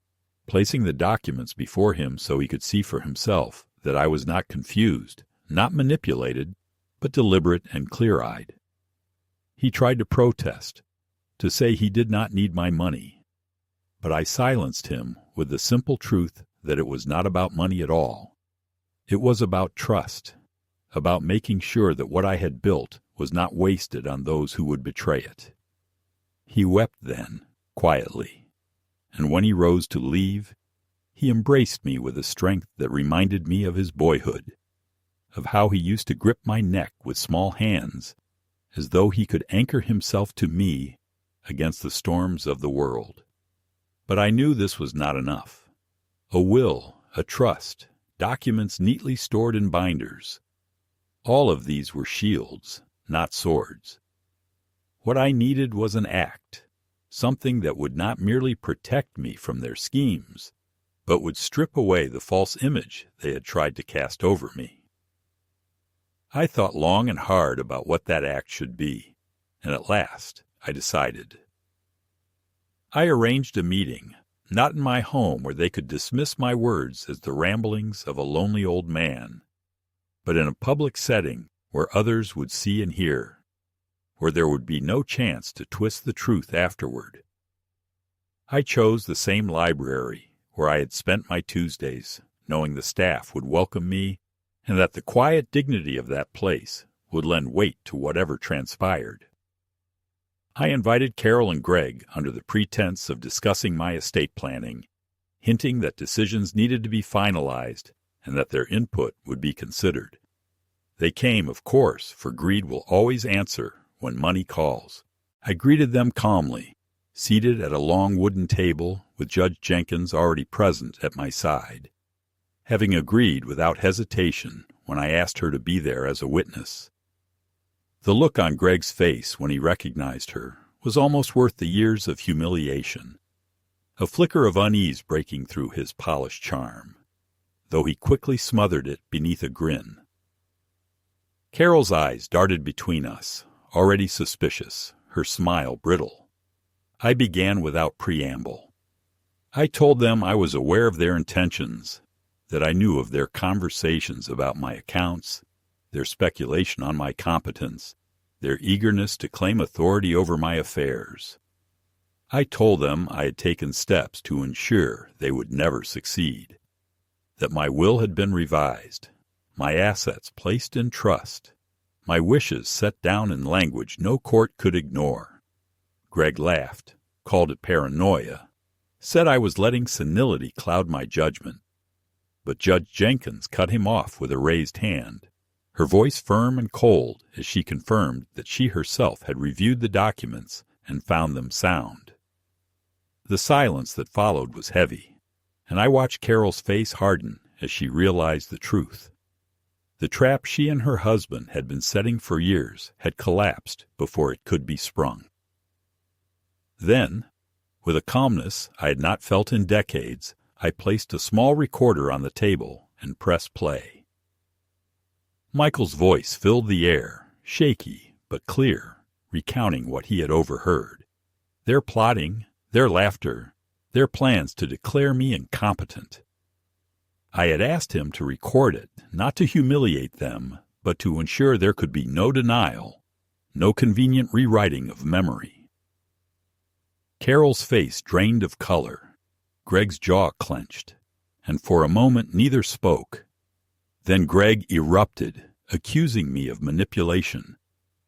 placing the documents before him so he could see for himself that I was not confused, not manipulated, but deliberate and clear-eyed. He tried to protest, to say he did not need my money, but I silenced him with the simple truth that it was not about money at all. It was about trust, about making sure that what I had built was not wasted on those who would betray it. He wept then, quietly, and when he rose to leave, he embraced me with a strength that reminded me of his boyhood, of how he used to grip my neck with small hands, as though he could anchor himself to me against the storms of the world. But I knew this was not enough. A will, a trust, documents neatly stored in binders. All of these were shields, not swords. What I needed was an act, something that would not merely protect me from their schemes, but would strip away the false image they had tried to cast over me. I thought long and hard about what that act should be, and at last I decided. I arranged a meeting, not in my home where they could dismiss my words as the ramblings of a lonely old man, but in a public setting where others would see and hear, where there would be no chance to twist the truth afterward. I chose the same library where I had spent my Tuesdays, knowing the staff would welcome me and that the quiet dignity of that place would lend weight to whatever transpired. I invited Carol and Greg under the pretense of discussing my estate planning, hinting that decisions needed to be finalized and that their input would be considered. They came, of course, for greed will always answer when money calls. I greeted them calmly, seated at a long wooden table with Judge Jenkins already present at my side, having agreed without hesitation when I asked her to be there as a witness. The look on Greg's face when he recognized her was almost worth the years of humiliation, a flicker of unease breaking through his polished charm, though he quickly smothered it beneath a grin. Carol's eyes darted between us, already suspicious, her smile brittle. I began without preamble. I told them I was aware of their intentions, that I knew of their conversations about my accounts, their speculation on my competence, their eagerness to claim authority over my affairs. I told them I had taken steps to ensure they would never succeed, that my will had been revised, my assets placed in trust, my wishes set down in language no court could ignore. Greg laughed, called it paranoia, said I was letting senility cloud my judgment. But Judge Jenkins cut him off with a raised hand, her voice firm and cold as she confirmed that she herself had reviewed the documents and found them sound. The silence that followed was heavy, and I watched Carol's face harden as she realized the truth. The trap she and her husband had been setting for years had collapsed before it could be sprung. Then, with a calmness I had not felt in decades, I placed a small recorder on the table and pressed play. Michael's voice filled the air, shaky but clear, recounting what he had overheard. Their plotting, their laughter, their plans to declare me incompetent. I had asked him to record it, not to humiliate them, but to ensure there could be no denial, no convenient rewriting of memory. Carol's face drained of color. Greg's jaw clenched, and for a moment neither spoke. Then Greg erupted, accusing me of manipulation,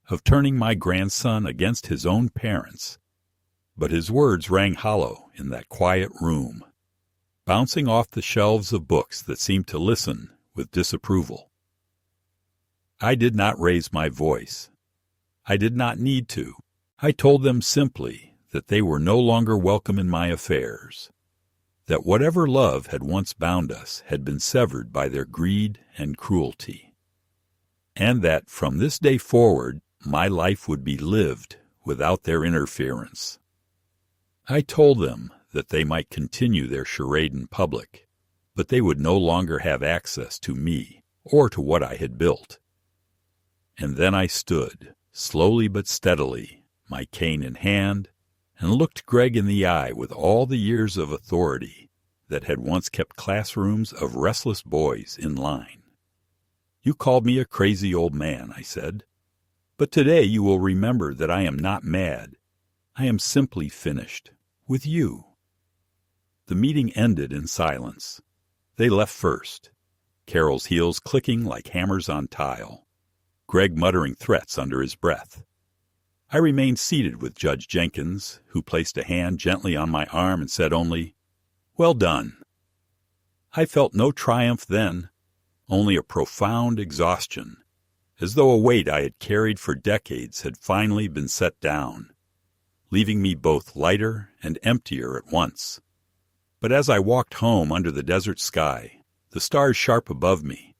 of turning my grandson against his own parents. But his words rang hollow in that quiet room, bouncing off the shelves of books that seemed to listen with disapproval. I did not raise my voice. I did not need to. I told them simply that they were no longer welcome in my affairs, that whatever love had once bound us had been severed by their greed and cruelty, and that from this day forward my life would be lived without their interference. I told them that they might continue their charade in public, but they would no longer have access to me or to what I had built. And then I stood, slowly but steadily, my cane in hand, and looked Greg in the eye with all the years of authority that had once kept classrooms of restless boys in line. You called me a crazy old man, I said, but today you will remember that I am not mad. I am simply finished, with you. The meeting ended in silence. They left first, Carol's heels clicking like hammers on tile, Greg muttering threats under his breath. I remained seated with Judge Jenkins, who placed a hand gently on my arm and said only, "Well done." I felt no triumph then, only a profound exhaustion, as though a weight I had carried for decades had finally been set down, leaving me both lighter and emptier at once. But as I walked home under the desert sky, the stars sharp above me,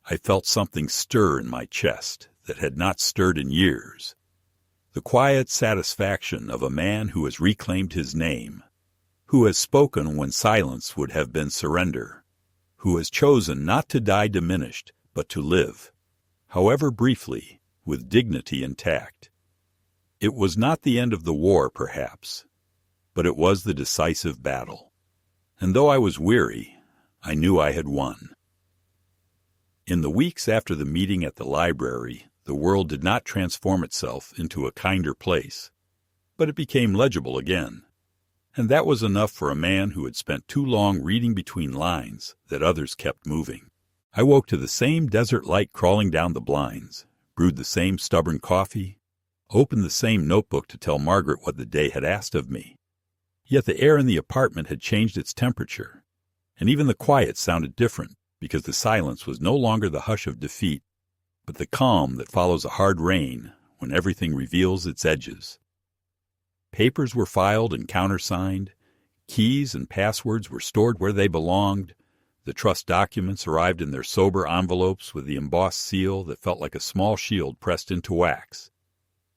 I felt something stir in my chest that had not stirred in years. The quiet satisfaction of a man who has reclaimed his name, who has spoken when silence would have been surrender, who has chosen not to die diminished, but to live, however briefly, with dignity intact. It was not the end of the war, perhaps, but it was the decisive battle. And though I was weary, I knew I had won. In the weeks after the meeting at the library, the world did not transform itself into a kinder place, but it became legible again. And that was enough for a man who had spent too long reading between lines that others kept moving. I woke to the same desert light crawling down the blinds, brewed the same stubborn coffee, opened the same notebook to tell Margaret what the day had asked of me. Yet the air in the apartment had changed its temperature, and even the quiet sounded different because the silence was no longer the hush of defeat, but the calm that follows a hard rain when everything reveals its edges. Papers were filed and countersigned, keys and passwords were stored where they belonged, the trust documents arrived in their sober envelopes with the embossed seal that felt like a small shield pressed into wax,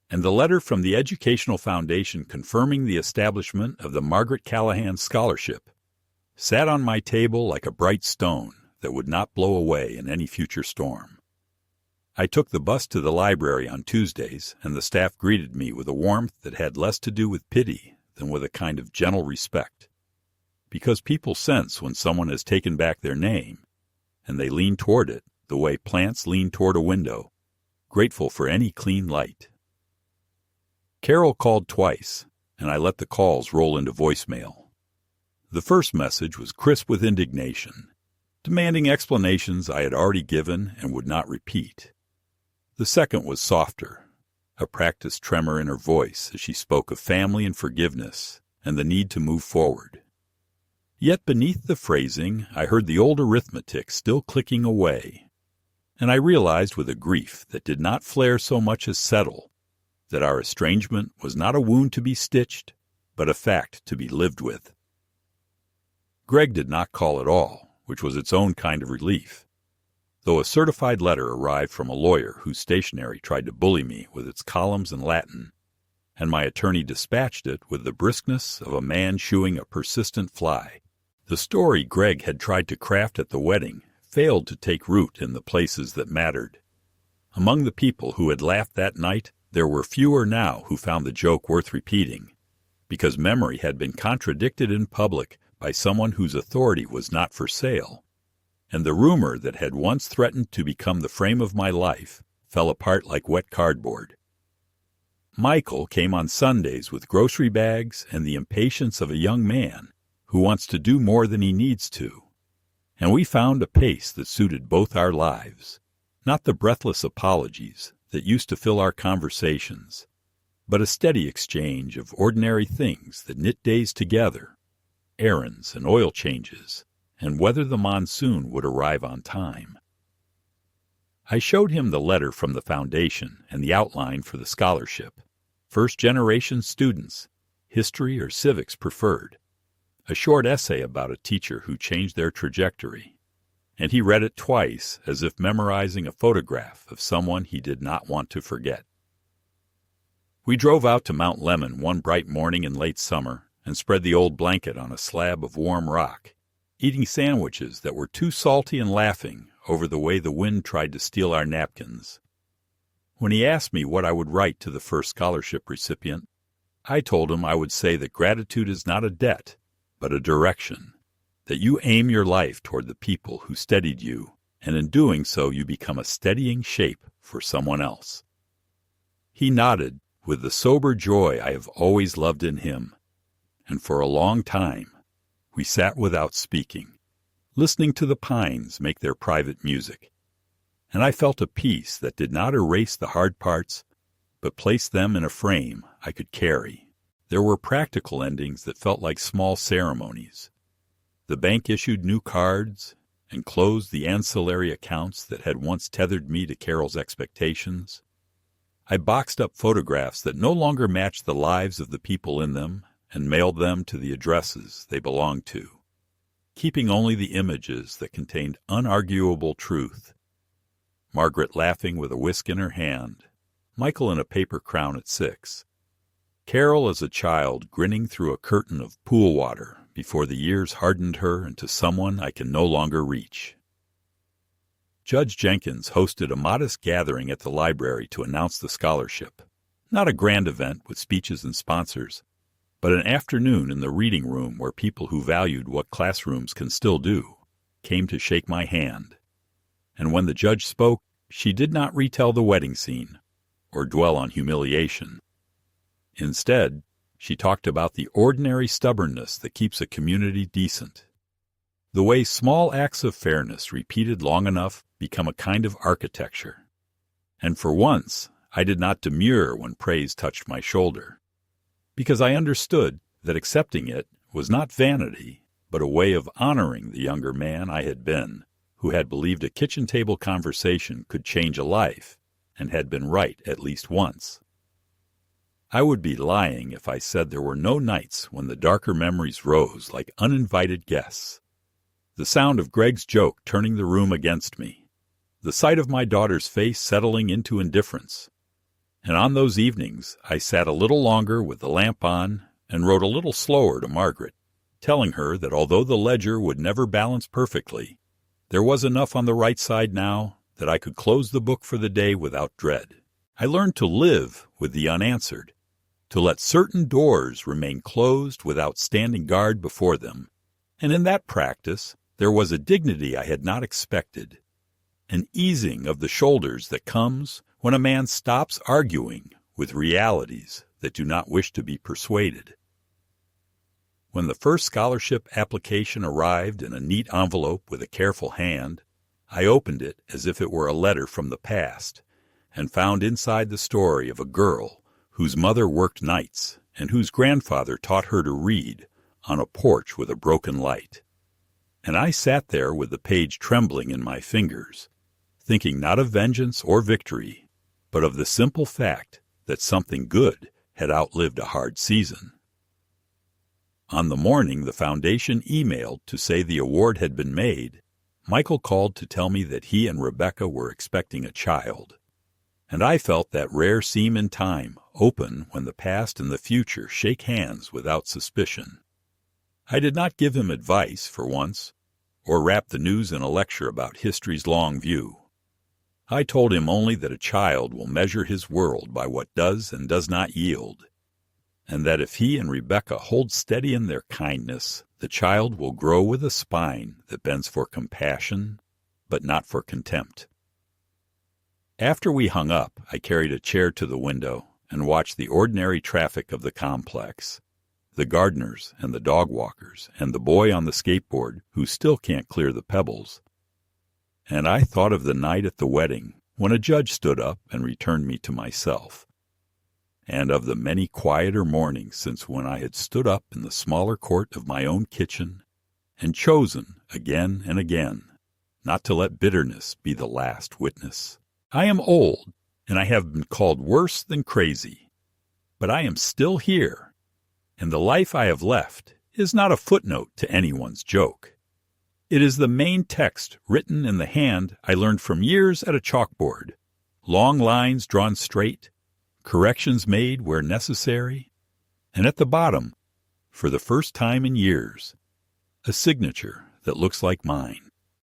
and the letter from the Educational Foundation confirming the establishment of the Margaret Callahan Scholarship sat on my table like a bright stone that would not blow away in any future storm. I took the bus to the library on Tuesdays, and the staff greeted me with a warmth that had less to do with pity than with a kind of gentle respect. Because people sense when someone has taken back their name, and they lean toward it the way plants lean toward a window, grateful for any clean light. Carol called twice, and I let the calls roll into voicemail. The first message was crisp with indignation. demanding explanations I had already given and would not repeat. The second was softer, a practiced tremor in her voice as she spoke of family and forgiveness and the need to move forward. Yet beneath the phrasing, I heard the old arithmetic still clicking away, and I realized with a grief that did not flare so much as settle that our estrangement was not a wound to be stitched, but a fact to be lived with. Greg did not call at all, which was its own kind of relief, though a certified letter arrived from a lawyer whose stationery tried to bully me with its columns in Latin, and my attorney dispatched it with the briskness of a man shooing a persistent fly. The story Greg had tried to craft at the wedding failed to take root in the places that mattered. Among the people who had laughed that night, there were fewer now who found the joke worth repeating, because memory had been contradicted in public by someone whose authority was not for sale, and the rumor that had once threatened to become the frame of my life fell apart like wet cardboard. Michael came on Sundays with grocery bags and the impatience of a young man who wants to do more than he needs to, and we found a pace that suited both our lives, not the breathless apologies that used to fill our conversations, but a steady exchange of ordinary things that knit days together, errands and oil changes, and whether the monsoon would arrive on time. I showed him the letter from the foundation and the outline for the scholarship, first-generation students, history or civics preferred, a short essay about a teacher who changed their trajectory, and he read it twice as if memorizing a photograph of someone he did not want to forget. We drove out to Mount Lemmon one bright morning in late summer and spread the old blanket on a slab of warm rock, eating sandwiches that were too salty and laughing over the way the wind tried to steal our napkins. When he asked me what I would write to the first scholarship recipient, I told him I would say that gratitude is not a debt, but a direction, that you aim your life toward the people who steadied you, and in doing so you become a steadying shape for someone else. He nodded with the sober joy I have always loved in him, and for a long time we sat without speaking, listening to the pines make their private music, and I felt a peace that did not erase the hard parts, but placed them in a frame I could carry. There were practical endings that felt like small ceremonies. The bank issued new cards and closed the ancillary accounts that had once tethered me to Carol's expectations. I boxed up photographs that no longer matched the lives of the people in them and mailed them to the addresses they belonged to, keeping only the images that contained unarguable truth. Margaret laughing with a whisk in her hand, Michael in a paper crown at 6. Carol as a child grinning through a curtain of pool water before the years hardened her into someone I can no longer reach. Judge Jenkins hosted a modest gathering at the library to announce the scholarship. Not a grand event with speeches and sponsors, but an afternoon in the reading room where people who valued what classrooms can still do came to shake my hand. And when the judge spoke, she did not retell the wedding scene or dwell on humiliation. Instead, she talked about the ordinary stubbornness that keeps a community decent. The way small acts of fairness repeated long enough become a kind of architecture. And for once, I did not demur when praise touched my shoulder, because I understood that accepting it was not vanity, but a way of honoring the younger man I had been, who had believed a kitchen table conversation could change a life, and had been right at least once. I would be lying if I said there were no nights when the darker memories rose like uninvited guests. The sound of Greg's joke turning the room against me, the sight of my daughter's face settling into indifference. And on those evenings I sat a little longer with the lamp on and wrote a little slower to Margaret, telling her that although the ledger would never balance perfectly, there was enough on the right side now that I could close the book for the day without dread. I learned to live with the unanswered, to let certain doors remain closed without standing guard before them, and in that practice there was a dignity I had not expected, an easing of the shoulders that comes when a man stops arguing with realities that do not wish to be persuaded. When the first scholarship application arrived in a neat envelope with a careful hand, I opened it as if it were a letter from the past, and found inside the story of a girl whose mother worked nights and whose grandfather taught her to read on a porch with a broken light. And I sat there with the page trembling in my fingers, thinking not of vengeance or victory, but of the simple fact that something good had outlived a hard season. On the morning the foundation emailed to say the award had been made, Michael called to tell me that he and Rebecca were expecting a child. And I felt that rare seam in time open when the past and the future shake hands without suspicion. I did not give him advice, for once, or wrap the news in a lecture about history's long view. I told him only that a child will measure his world by what does and does not yield, and that if he and Rebecca hold steady in their kindness, the child will grow with a spine that bends for compassion, but not for contempt. After we hung up, I carried a chair to the window and watched the ordinary traffic of the complex, the gardeners and the dog walkers and the boy on the skateboard who still can't clear the pebbles. And I thought of the night at the wedding when a judge stood up and returned me to myself, and of the many quieter mornings since when I had stood up in the smaller court of my own kitchen and chosen again and again not to let bitterness be the last witness. I am old, and I have been called worse than crazy, but I am still here, and the life I have left is not a footnote to anyone's joke. It is the main text written in the hand I learned from years at a chalkboard, long lines drawn straight, corrections made where necessary, and at the bottom, for the first time in years, a signature that looks like mine.